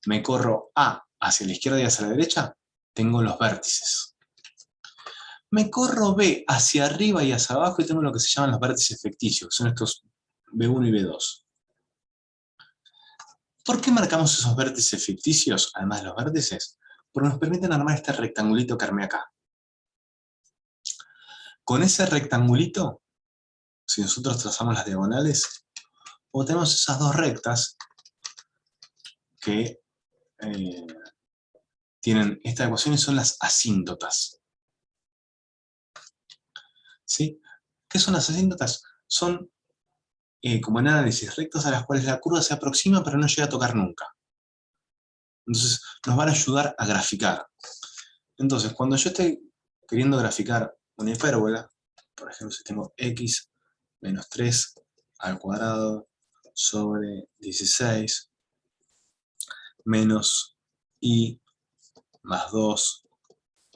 me corro A hacia la izquierda y hacia la derecha, tengo los vértices. Me corro B hacia arriba y hacia abajo y tengo lo que se llaman los vértices ficticios, que son estos B1 y B2. ¿Por qué marcamos esos vértices ficticios, además de los vértices? Porque nos permiten armar este rectangulito que armé acá. Con ese rectangulito, si nosotros trazamos las diagonales, obtenemos esas dos rectas que tienen esta ecuación y son las asíntotas. ¿Sí? ¿Qué son las asíntotas? Son, como en análisis, rectas a las cuales la curva se aproxima pero no llega a tocar nunca. Entonces, nos van a ayudar a graficar. Entonces, cuando yo estoy queriendo graficar una hipérbola, por ejemplo, si tengo x menos 3 al cuadrado sobre 16 menos y más 2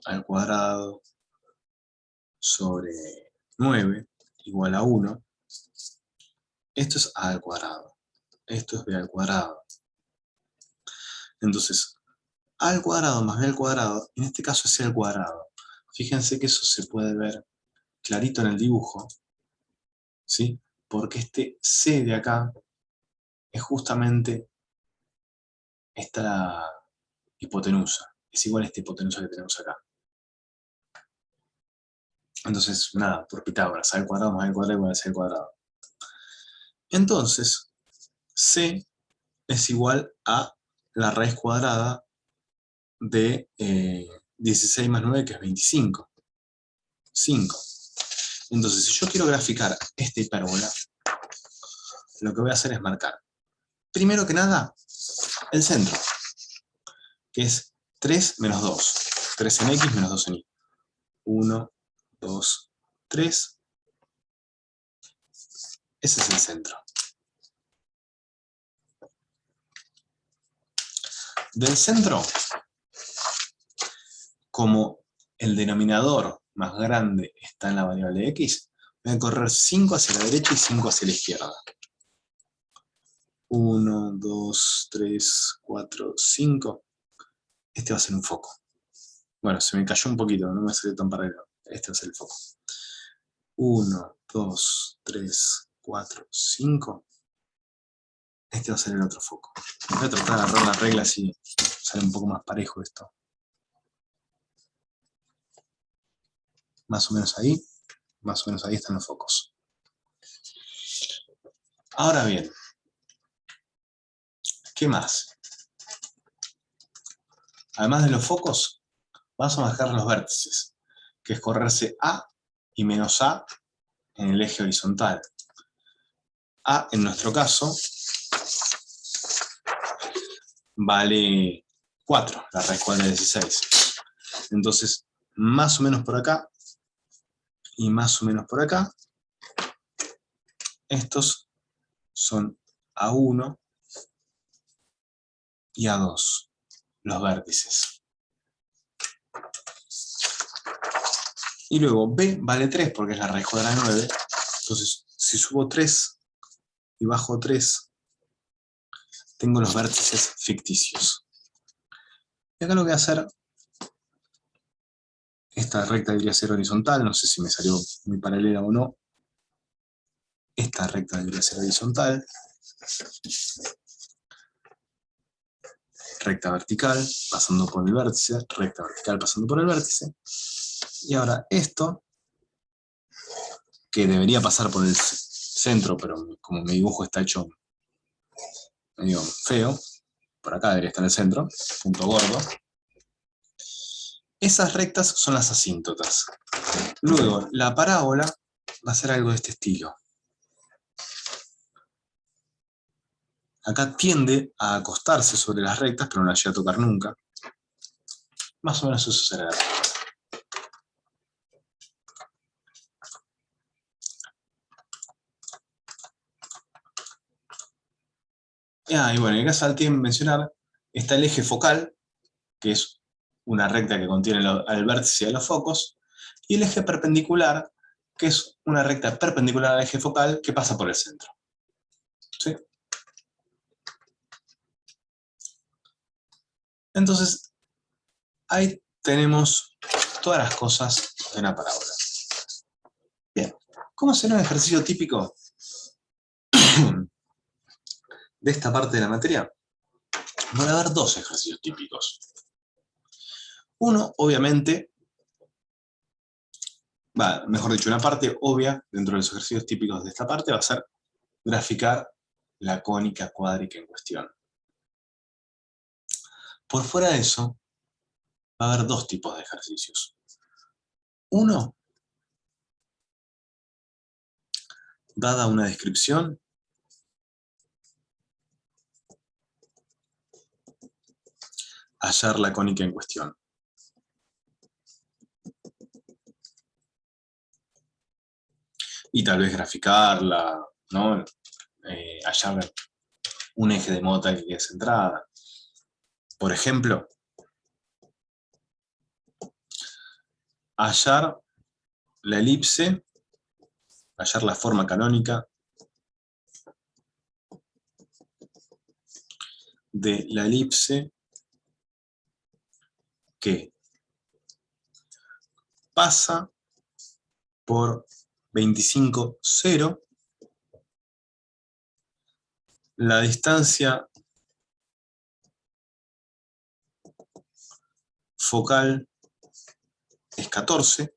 al cuadrado sobre 9 igual a 1, esto es a al cuadrado, esto es b al cuadrado. Entonces, a al cuadrado más b al cuadrado, en este caso es c al cuadrado. Fíjense que eso se puede ver clarito en el dibujo, ¿sí? Porque este c de acá es justamente esta hipotenusa. Es igual a esta hipotenusa que tenemos acá. Entonces, nada, por Pitágoras, a al cuadrado más b al cuadrado igual a c al cuadrado. Entonces, c es igual a la raíz cuadrada de 16 más 9, que es 25. 5. Entonces, si yo quiero graficar esta hipérbola, lo que voy a hacer es marcar, primero que nada, el centro, que es 3 menos 2. 3 en x menos 2 en y. 1, 2, 3. Ese es el centro. Del centro, como el denominador más grande está en la variable x, voy a correr 5 hacia la derecha y 5 hacia la izquierda. 1, 2, 3, 4, 5. Este va a ser un foco. Bueno, se me cayó un poquito, no me salió tan paralelo. Este va a ser el foco. 1, 2, 3, 4, 5. Este va a ser el otro foco. Voy a tratar de agarrar la regla así sale un poco más parejo esto. Más o menos ahí están los focos. Ahora bien, ¿qué más? Además de los focos, vamos a marcar los vértices, que es correrse A y menos A en el eje horizontal. A, en nuestro caso, vale 4, la raíz cuadrada de 16. Entonces, más o menos por acá, y más o menos por acá, estos son A1 y A2, los vértices. Y luego B vale 3 porque es la raíz cuadrada de 9. Entonces, si subo 3 y bajo 3, tengo los vértices ficticios. Y acá lo que voy a hacer, esta recta debería ser horizontal, no sé si me salió muy paralela o no. Esta recta debería ser horizontal. Recta vertical, pasando por el vértice, recta vertical pasando por el vértice. Y ahora esto, que debería pasar por el centro, pero como mi dibujo está hecho medio feo, por acá debería estar el centro, punto gordo. Esas rectas son las asíntotas. Luego, la parábola va a ser algo de este estilo. Acá tiende a acostarse sobre las rectas, pero no la llega a tocar nunca. Más o menos eso será la recta. Y bueno, acá salté a mencionar, está el eje focal, que es una recta que contiene al vértice de los focos, y el eje perpendicular, que es una recta perpendicular al eje focal que pasa por el centro. ¿Sí? Entonces, ahí tenemos todas las cosas de una parábola. Bien, ¿cómo será un ejercicio típico de esta parte de la materia? Van a haber dos ejercicios típicos. Uno, obviamente, mejor dicho, una parte obvia dentro de los ejercicios típicos de esta parte va a ser graficar la cónica cuádrica en cuestión. Por fuera de eso, va a haber dos tipos de ejercicios. Uno, dada una descripción, hallar la cónica en cuestión. Y tal vez graficarla, ¿no? Hallar un eje de modo tal que quede centrada. Por ejemplo, hallar la elipse, hallar la forma canónica de la elipse que pasa por 25, 0, la distancia focal es 14,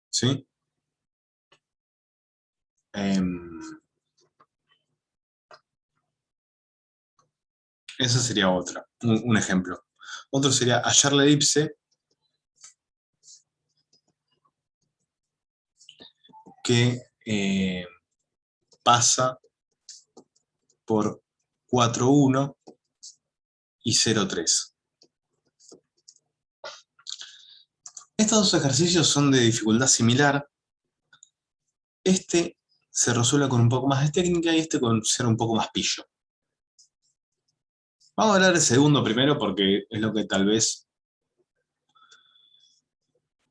¿sí? Esa sería otra, un ejemplo. Otro sería hallar la elipse que pasa por 4,1 y 0,3. Estos dos ejercicios son de dificultad similar. Este se resuelve con un poco más de técnica y este con ser un poco más pillo. Vamos a hablar del segundo primero porque es lo que tal vez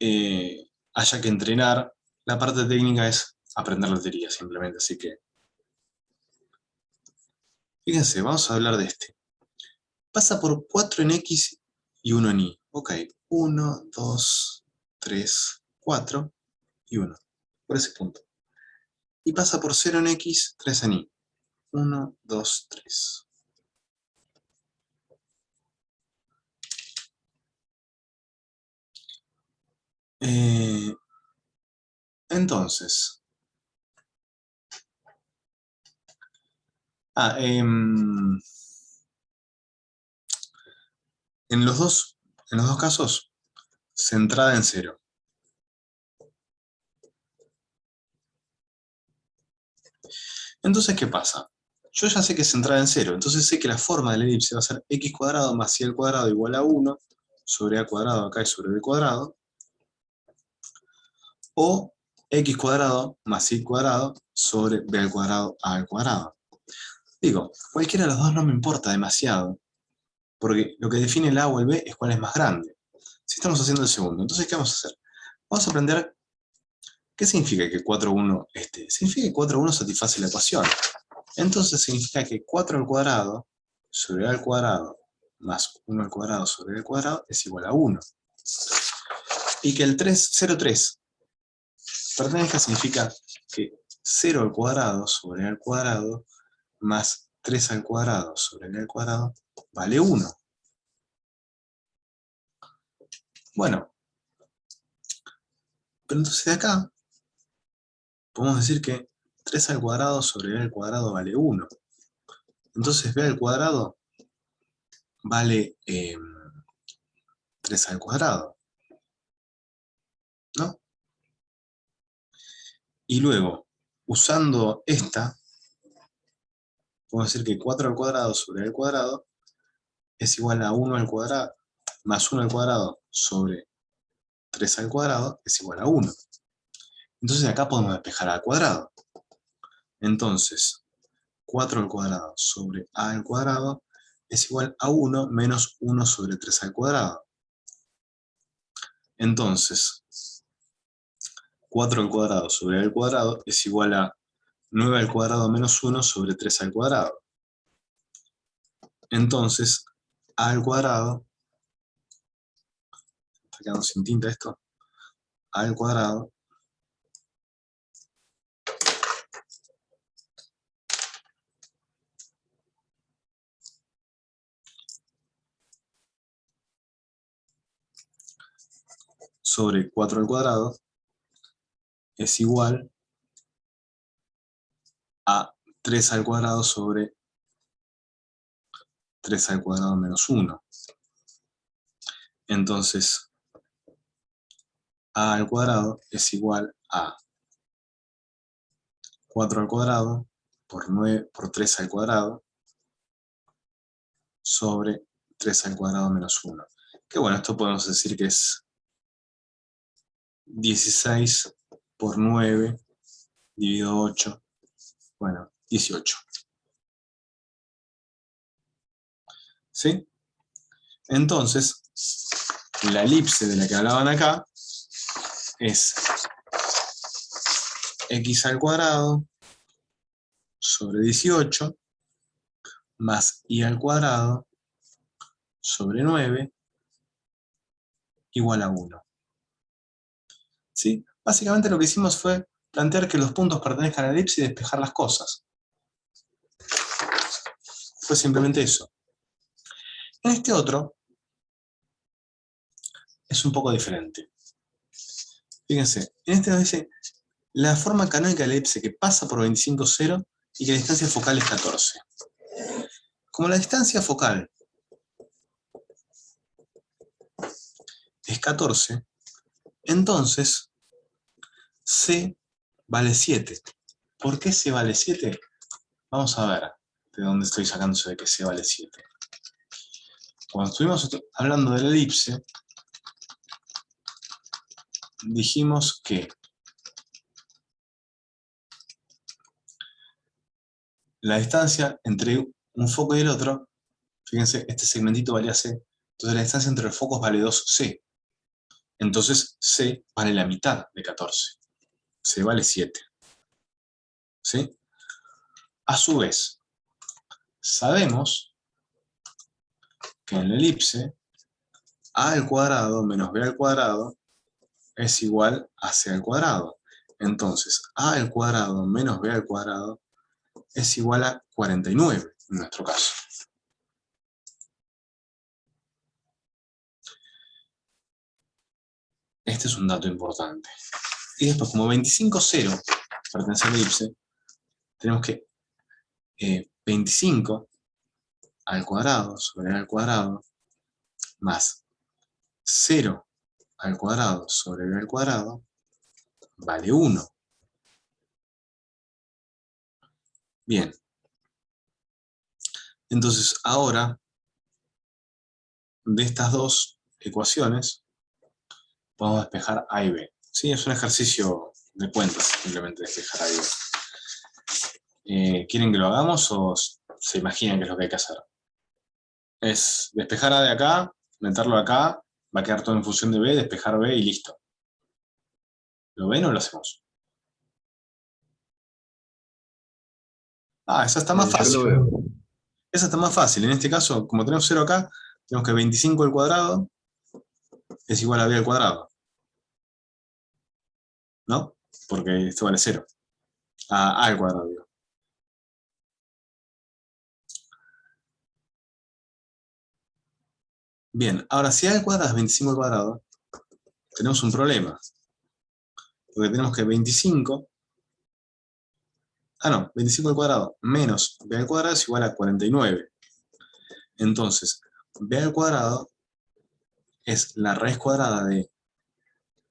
haya que entrenar. La parte técnica es aprender la teoría simplemente, así que... Fíjense, vamos a hablar de este. Pasa por 4 en X y 1 en Y. Ok, 1, 2, 3, 4 y 1. Por ese punto. Y pasa por 0 en X, 3 en Y. 1, 2, 3. Entonces... en los dos casos, centrada en 0. Entonces, ¿qué pasa? Yo ya sé que es centrada en 0, entonces sé que la forma de la elipse va a ser x cuadrado más y al cuadrado igual a 1 sobre a cuadrado acá y sobre b cuadrado, o x cuadrado más y cuadrado sobre b al cuadrado a al cuadrado. Digo, cualquiera de los dos no me importa demasiado, porque lo que define el a o el b es cuál es más grande. Si estamos haciendo el segundo, entonces ¿qué vamos a hacer? Vamos a aprender qué significa que 4,1 significa que 4,1 satisface la ecuación. Entonces significa que 4 al cuadrado sobre a al cuadrado más 1 al cuadrado sobre b al cuadrado es igual a 1. Y que el 0,3 pertenezca significa que 0 al cuadrado sobre a al cuadrado más 3 al cuadrado sobre b al cuadrado vale 1. Bueno, pero entonces de acá podemos decir que 3 al cuadrado sobre b al cuadrado vale 1. Entonces b al cuadrado vale 3 al cuadrado, ¿no? Y luego, usando esta, podemos decir que 4 al cuadrado sobre b al cuadrado es igual a 1 al cuadrado más 1 al cuadrado sobre 3 al cuadrado es igual a 1. Entonces acá podemos despejar a al cuadrado. Entonces, 4 al cuadrado sobre a al cuadrado es igual a 1 menos 1 sobre 3 al cuadrado. Entonces, 4 al cuadrado sobre a al cuadrado es igual a 9 al cuadrado menos 1 sobre 3 al cuadrado. Entonces, a al cuadrado, está quedando sin tinta esto, a al cuadrado sobre 4 al cuadrado es igual a 3 al cuadrado sobre 3 al cuadrado menos 1. Entonces, a al cuadrado es igual a 4 al cuadrado por 9 por 3 al cuadrado sobre 3 al cuadrado menos 1. Que bueno, esto podemos decir que es 16 por 9 dividido 8, bueno, 18. ¿Sí? Entonces, la elipse de la que hablaban acá es x al cuadrado sobre 18 más y al cuadrado sobre 9 igual a 1. ¿Sí? Básicamente lo que hicimos fue plantear que los puntos pertenezcan a la elipse y despejar las cosas. Fue simplemente eso. En este otro es un poco diferente. Fíjense, en este nos dice la forma canónica de la elipse que pasa por 25, 0 y que la distancia focal es 14. Como la distancia focal es 14, entonces C vale 7. ¿Por qué C vale 7? Vamos a ver de dónde estoy sacando eso de que C vale 7. Cuando estuvimos hablando de la elipse, dijimos que la distancia entre un foco y el otro, fíjense, este segmentito valía C, entonces la distancia entre los focos vale 2C. Entonces C vale la mitad de 14. C vale 7. ¿Sí? A su vez, sabemos que en la elipse a al cuadrado menos b al cuadrado es igual a c al cuadrado. Entonces, a al cuadrado menos b al cuadrado es igual a 49 en nuestro caso. Este es un dato importante. Y después, como 25, 0 pertenece a la elipse, tenemos que 25 al cuadrado sobre b al cuadrado más 0 al cuadrado sobre b al cuadrado vale 1. Bien. Entonces, ahora, de estas dos ecuaciones, podemos despejar A y B. Sí, es un ejercicio de cuentas, simplemente despejar A y B. ¿Quieren que lo hagamos o se imaginan qué es lo que hay que hacer? Es despejar A de acá, meterlo acá, va a quedar todo en función de B, despejar B y listo. ¿Lo ven o lo hacemos? Ah, esa está más Yo fácil. lo veo. Esa está más fácil. En este caso, como tenemos 0 acá, tenemos que 25 al cuadrado es igual a B al cuadrado. ¿No? Porque esto vale 0. A al cuadrado, digo. Bien, ahora si a al cuadrado es 25 al cuadrado, tenemos un problema. Porque tenemos que 25... Ah, no, 25 al cuadrado menos b al cuadrado es igual a 49. Entonces, b al cuadrado es la raíz cuadrada de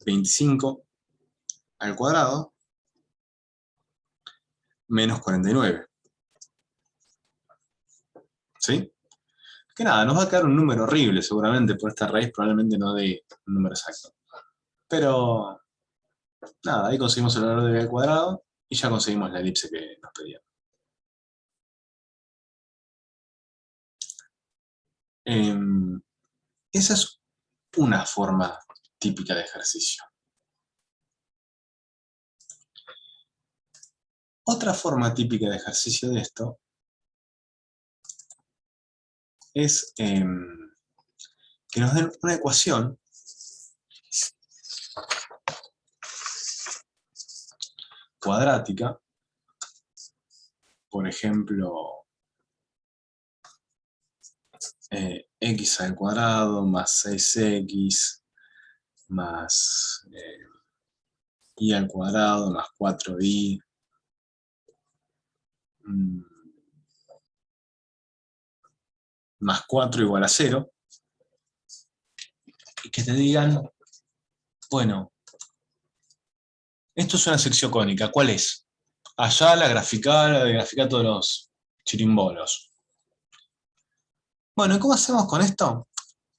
25 al cuadrado menos 49. ¿Sí? Que nada, nos va a quedar un número horrible seguramente, por esta raíz probablemente no dé un número exacto. Pero, nada, ahí conseguimos el valor de b al cuadrado y ya conseguimos la elipse que nos pedían. Esa es una forma típica de ejercicio. Otra forma típica de ejercicio de esto es que nos den una ecuación cuadrática, por ejemplo, x al cuadrado más 6x más y al cuadrado más 4y más 4 igual a 0, y que te digan, bueno, esto es una sección cónica, ¿cuál es? Allá la graficar todos los chirimbolos. Bueno, ¿y cómo hacemos con esto?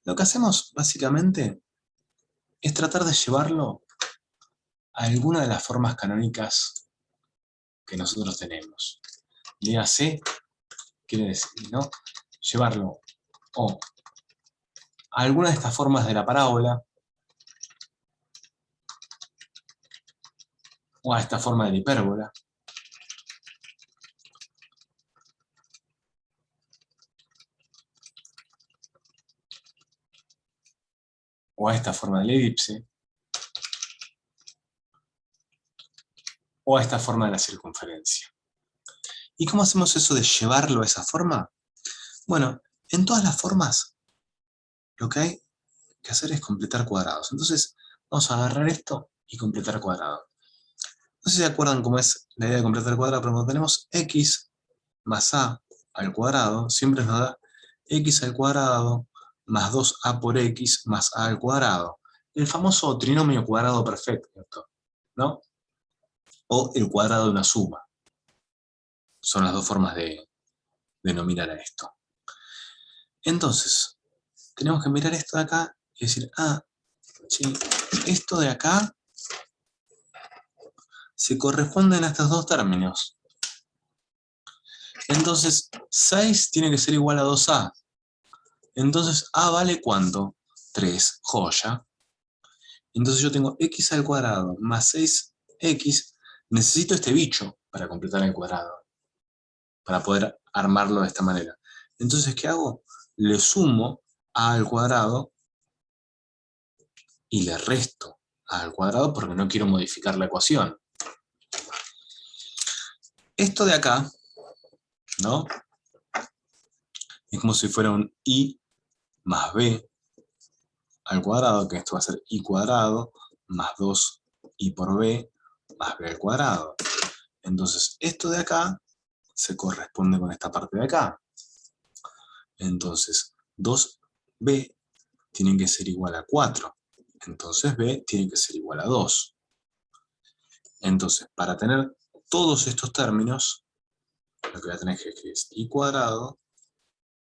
Lo que hacemos básicamente es tratar de llevarlo a alguna de las formas canónicas que nosotros tenemos. Dígase, quiere decir, ¿no? Llevarlo o a alguna de estas formas de la parábola, o a esta forma de la hipérbola, o a esta forma de la elipse, o a esta forma de la circunferencia. ¿Y cómo hacemos eso de llevarlo a esa forma? Bueno, en todas las formas lo que hay que hacer es completar cuadrados. Entonces vamos a agarrar esto y completar cuadrado. No sé si se acuerdan cómo es la idea de completar cuadrado, pero cuando tenemos x más a al cuadrado, siempre nos da x al cuadrado más 2a por x más a al cuadrado. El famoso trinomio cuadrado perfecto, ¿no? O el cuadrado de una suma. Son las dos formas de denominar a esto. Entonces, tenemos que mirar esto de acá y decir, sí, esto de acá se corresponden a estos dos términos. Entonces, 6 tiene que ser igual a 2a. Entonces, a vale ¿cuánto? 3, joya. Entonces yo tengo x al cuadrado más 6x. Necesito este bicho para completar el cuadrado, para poder armarlo de esta manera. Entonces, ¿qué hago? Le sumo a al cuadrado y le resto a al cuadrado porque no quiero modificar la ecuación. Esto de acá, ¿no? Es como si fuera un i más b al cuadrado, que esto va a ser i cuadrado más 2i por b más b al cuadrado. Entonces, esto de acá se corresponde con esta parte de acá. Entonces, 2b tiene que ser igual a 4. Entonces, b tiene que ser igual a 2. Entonces, para tener todos estos términos, lo que voy a tener que escribir es i cuadrado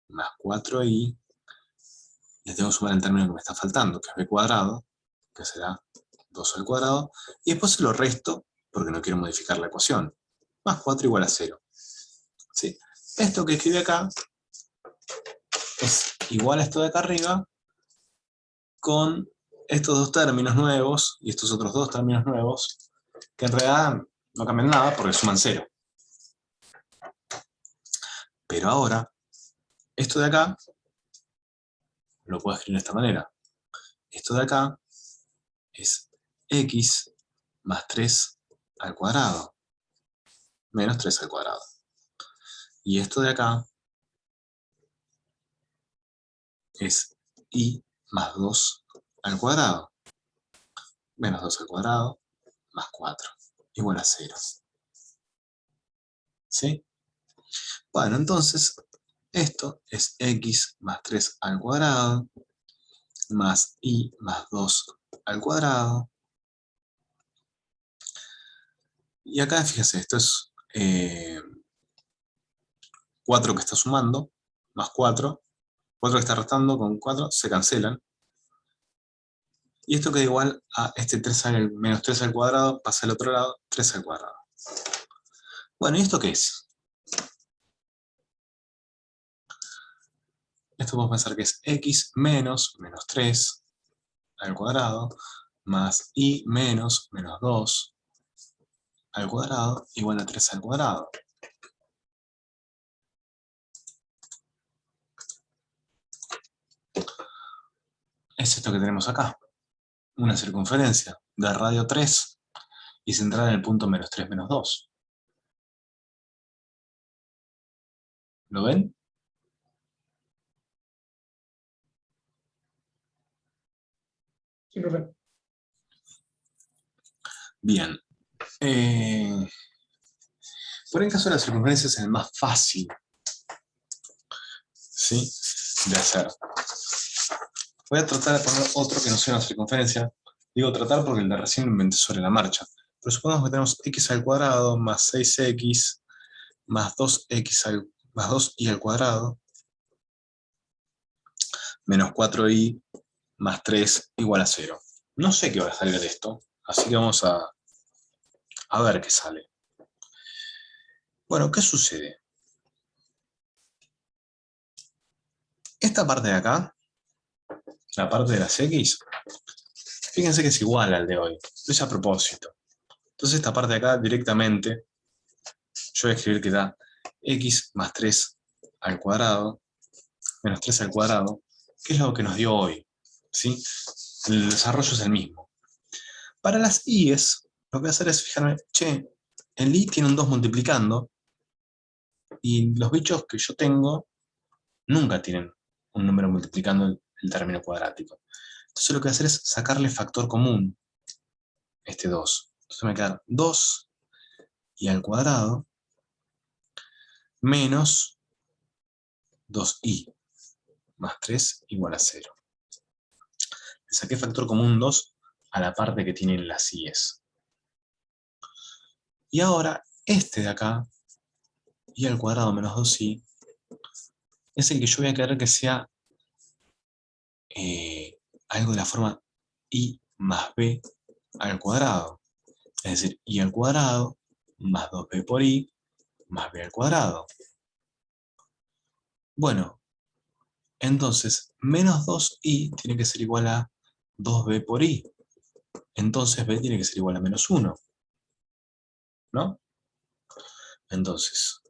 más 4i. Le tengo que sumar el término que me está faltando, que es b cuadrado, que será 2 al cuadrado, y después se lo resto, porque no quiero modificar la ecuación. Más 4 igual a 0. ¿Sí? Esto que escribí acá es igual a esto de acá arriba, con estos dos términos nuevos, y estos otros dos términos nuevos, que en realidad no cambian nada, porque suman 0. Pero ahora, esto de acá, lo puedo escribir de esta manera. Esto de acá es x más 3 al cuadrado, menos 3 al cuadrado. Y esto de acá es i más 2 al cuadrado, menos 2 al cuadrado, más 4, igual a 0. ¿Sí? Bueno, entonces, esto es x más 3 al cuadrado, más i más 2 al cuadrado. Y acá, fíjese, esto es 4 que está sumando, más 4. 4 que está restando con 4, se cancelan. Y esto queda igual a este menos 3 al cuadrado, pasa al otro lado, 3 al cuadrado. Bueno, ¿y esto qué es? Esto podemos pensar que es x menos 3 al cuadrado, más i menos 2 al cuadrado, igual a 3 al cuadrado. es esto que tenemos acá. Una circunferencia de radio 3 y centrada en el punto menos 3, menos 2. ¿Lo ven? Sí, profe. Bien. Por el caso de la circunferencia es el más fácil, ¿sí?, de hacer. Voy a tratar de poner otro que no sea una circunferencia. Digo tratar porque el de recién lo inventé sobre la marcha. Pero supongamos que tenemos x al cuadrado más 6x más 2x más 2y al cuadrado menos 4y más 3 igual a 0. No sé qué va a salir de esto, así que vamos a ver qué sale. Bueno, ¿qué sucede? Esta parte de acá, la parte de las x, fíjense que es igual al de hoy. Lo hice a propósito. Entonces esta parte de acá directamente, yo voy a escribir que da x más 3 al cuadrado, menos 3 al cuadrado, que es lo que nos dio hoy, ¿sí? El desarrollo es el mismo. Para las i's, lo que voy a hacer es fijarme, che, el i tiene un 2 multiplicando, y los bichos que yo tengo nunca tienen un número multiplicando el término cuadrático. Entonces lo que voy a hacer es sacarle factor común, este 2. Entonces me va a quedar 2 y al cuadrado menos 2i más 3 igual a 0. Le saqué factor común 2 a la parte que tienen las i's. Y ahora este de acá, i al cuadrado menos 2i, es el que yo voy a querer que sea algo de la forma i más b al cuadrado. Es decir, i al cuadrado más 2b por i más b al cuadrado. Bueno, entonces menos 2i tiene que ser igual a 2b por i. Entonces b tiene que ser igual a menos 1. ¿No? Entonces,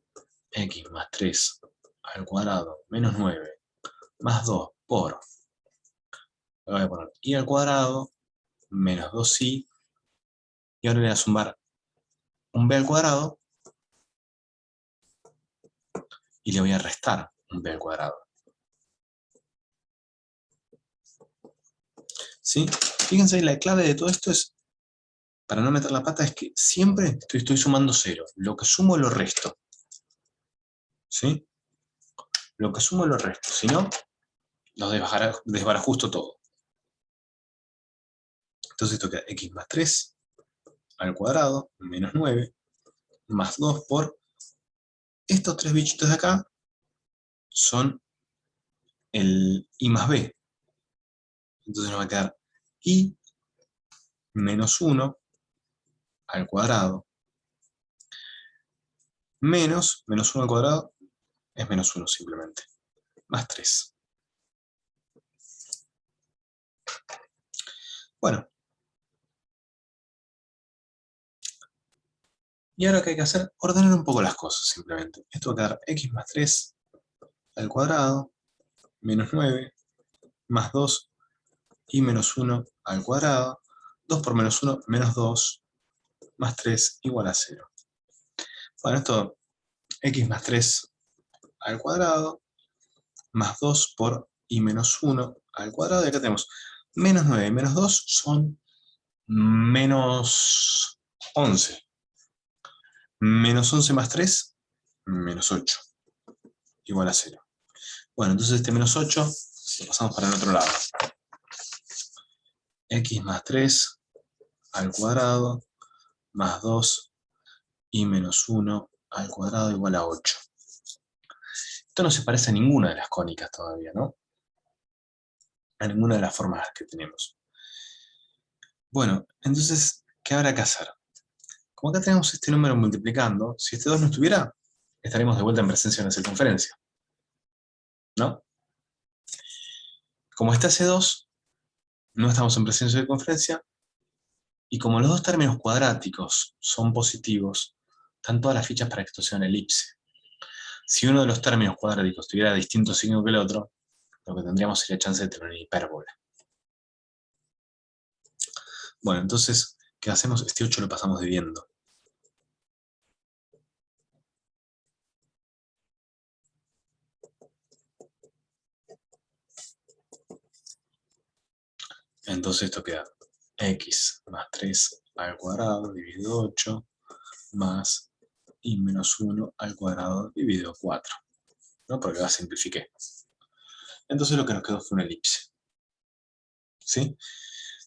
x más 3 al cuadrado menos 9 más 2 por, le voy a poner i al cuadrado menos 2i, y ahora le voy a sumar un b al cuadrado y le voy a restar un b al cuadrado. ¿Sí? Fíjense, la clave de todo esto es, para no meter la pata, es que siempre estoy sumando 0. Lo que sumo lo resto. ¿Sí? Lo que sumo lo resto. Si no, lo desbarajusto todo. Entonces esto queda x más 3 al cuadrado menos 9 más 2 por estos tres bichitos de acá son el i más b. Entonces nos va a quedar i menos 1 al cuadrado menos 1 al cuadrado es menos 1 simplemente, más 3. Bueno. Y ahora, ¿qué hay que hacer? Ordenar un poco las cosas simplemente. Esto va a quedar x más 3 al cuadrado menos 9 más 2 y menos 1 al cuadrado. 2 por menos 1, menos 2 más 3 igual a 0. Bueno, esto x más 3 al cuadrado más 2 por i menos 1 al cuadrado. Y acá tenemos menos 9 y menos 2 son menos 11. Menos 11 más 3, menos 8. Igual a 0. Bueno, entonces este menos 8 lo pasamos para el otro lado. X más 3 al cuadrado más 2 y menos 1 al cuadrado igual a 8. Esto no se parece a ninguna de las cónicas todavía, ¿no? A ninguna de las formas que tenemos. Bueno, entonces, ¿qué habrá que hacer? Como acá tenemos este número multiplicando, si este 2 no estuviera, estaremos de vuelta en presencia de una circunferencia. ¿No? Como está ese 2, no estamos en presencia de circunferencia, y como los dos términos cuadráticos son positivos, están todas las fichas para que esto sea una elipse. Si uno de los términos cuadráticos tuviera distinto signo que el otro, lo que tendríamos sería chance de tener una hipérbola. Bueno, entonces, ¿qué hacemos? Este 8 lo pasamos dividiendo. Entonces esto queda x más 3 al cuadrado dividido 8 más y menos 1 al cuadrado dividido 4. ¿No? Porque la simplifiqué. Entonces lo que nos quedó fue una elipse. ¿Sí?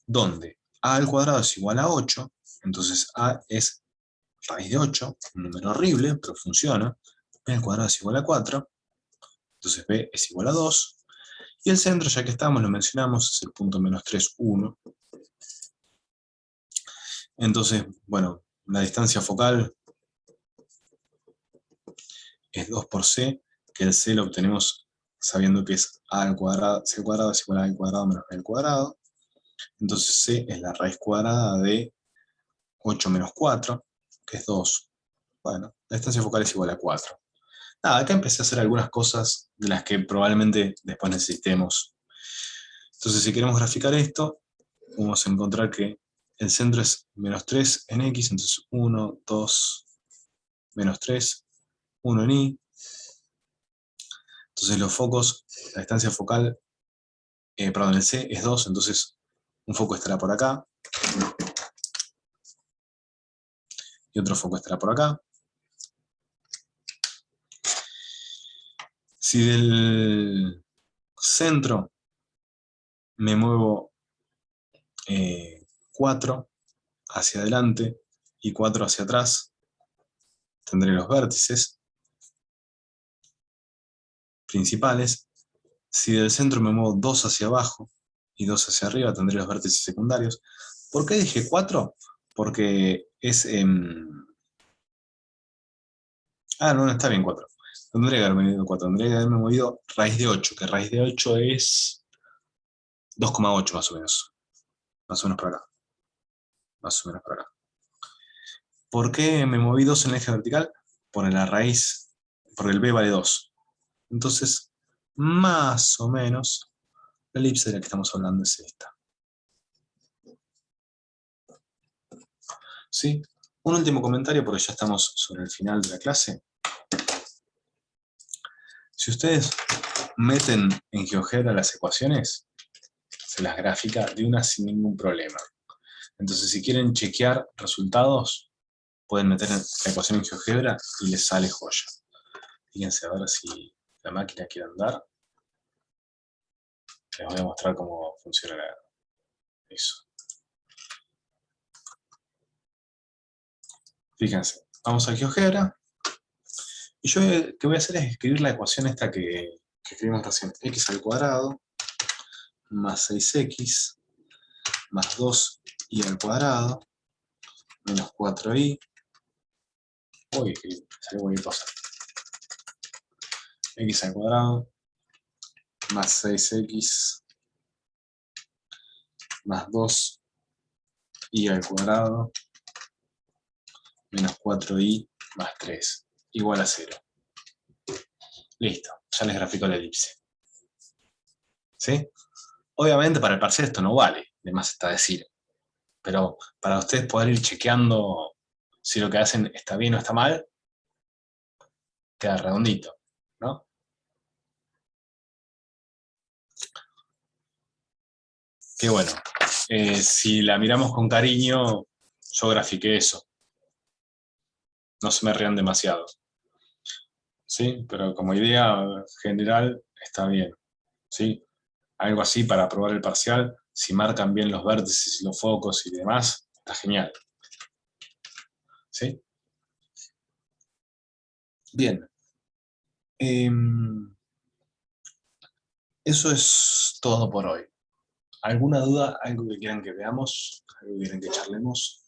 Donde a al cuadrado es igual a 8, entonces a es raíz de 8, un número horrible, pero funciona. B al cuadrado es igual a 4, entonces b es igual a 2. Y el centro, ya que estamos, lo mencionamos, es el punto menos 3, 1. Entonces, bueno, la distancia focal es 2 por c, que el c lo obtenemos sabiendo que es a al cuadrado, c al cuadrado es igual a al cuadrado menos b al cuadrado. Entonces c es la raíz cuadrada de 8 menos 4, que es 2. Bueno, la distancia focal es igual a 4. Nada, acá empecé a hacer algunas cosas de las que probablemente después necesitemos. Entonces, si queremos graficar esto, vamos a encontrar que el centro es menos 3 en x, entonces 1, 2, menos 3, 1 en y. Entonces los focos, la distancia focal, perdón, el c es 2, entonces un foco estará por acá, y otro foco estará por acá. Si del centro me muevo 4 hacia adelante y 4 hacia atrás, tendré los vértices principales. Si del centro me muevo 2 hacia abajo y 2 hacia arriba, tendré los vértices secundarios. ¿Por qué dije 4? Porque es... no, está bien 4. Tendría que haberme movido 4. Tendría que haberme movido raíz de 8, que raíz de 8 es 2,8 más o menos. Más o menos por acá. Más o menos por acá. ¿Por qué me moví 2 en el eje vertical? Por la raíz, porque el b vale 2. Entonces, más o menos, la elipse de la que estamos hablando es esta. ¿Sí? Un último comentario, porque ya estamos sobre el final de la clase. Si ustedes meten en GeoGebra las ecuaciones, se las grafica de una sin ningún problema. Entonces, si quieren chequear resultados, pueden meter la ecuación en GeoGebra y les sale joya. Fíjense a ver si la máquina quiere andar. Les voy a mostrar cómo funciona eso. Fíjense, vamos a GeoGebra. Y yo lo que voy a hacer es escribir la ecuación esta que escribimos recién. X al cuadrado más 6x más 2y al cuadrado menos 4y. Uy, salió cualquier cosa. X al cuadrado más 6x más 2y al cuadrado menos 4y más 3 igual a 0. Listo, ya les grafico la elipse. ¿Sí? Obviamente para el parcial esto no vale, de más está decir. Pero para ustedes poder ir chequeando si lo que hacen está bien o está mal, queda redondito, ¿no? Qué bueno. Si la miramos con cariño, yo grafiqué eso. No se me rían demasiado. ¿Sí? Pero como idea general está bien. ¿Sí? Algo así para probar el parcial, si marcan bien los vértices y los focos y demás, está genial. ¿Sí? Bien. Eso es todo por hoy. ¿Alguna duda? ¿Algo que quieran que veamos? ¿Algo que quieran que charlemos?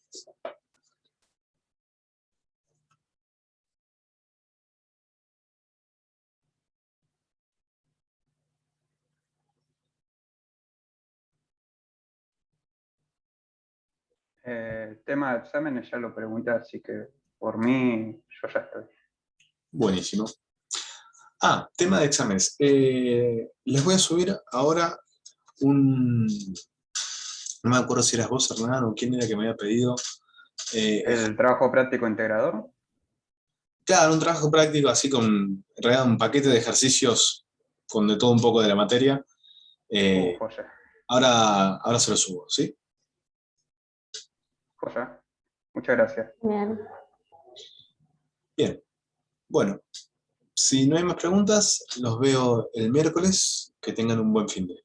El tema de exámenes ya lo pregunté, así que por mí yo ya estoy. Buenísimo. Tema de exámenes. Les voy a subir ahora un no me acuerdo si eras vos, Hernán, o quién era que me había pedido. El trabajo práctico integrador. Claro, un trabajo práctico así con en realidad un paquete de ejercicios con de todo un poco de la materia. Joya, Ahora se lo subo, ¿sí? joya. Muchas gracias. Bien. Bien. Bueno, si no hay más preguntas, los veo el miércoles. Que tengan un buen fin de.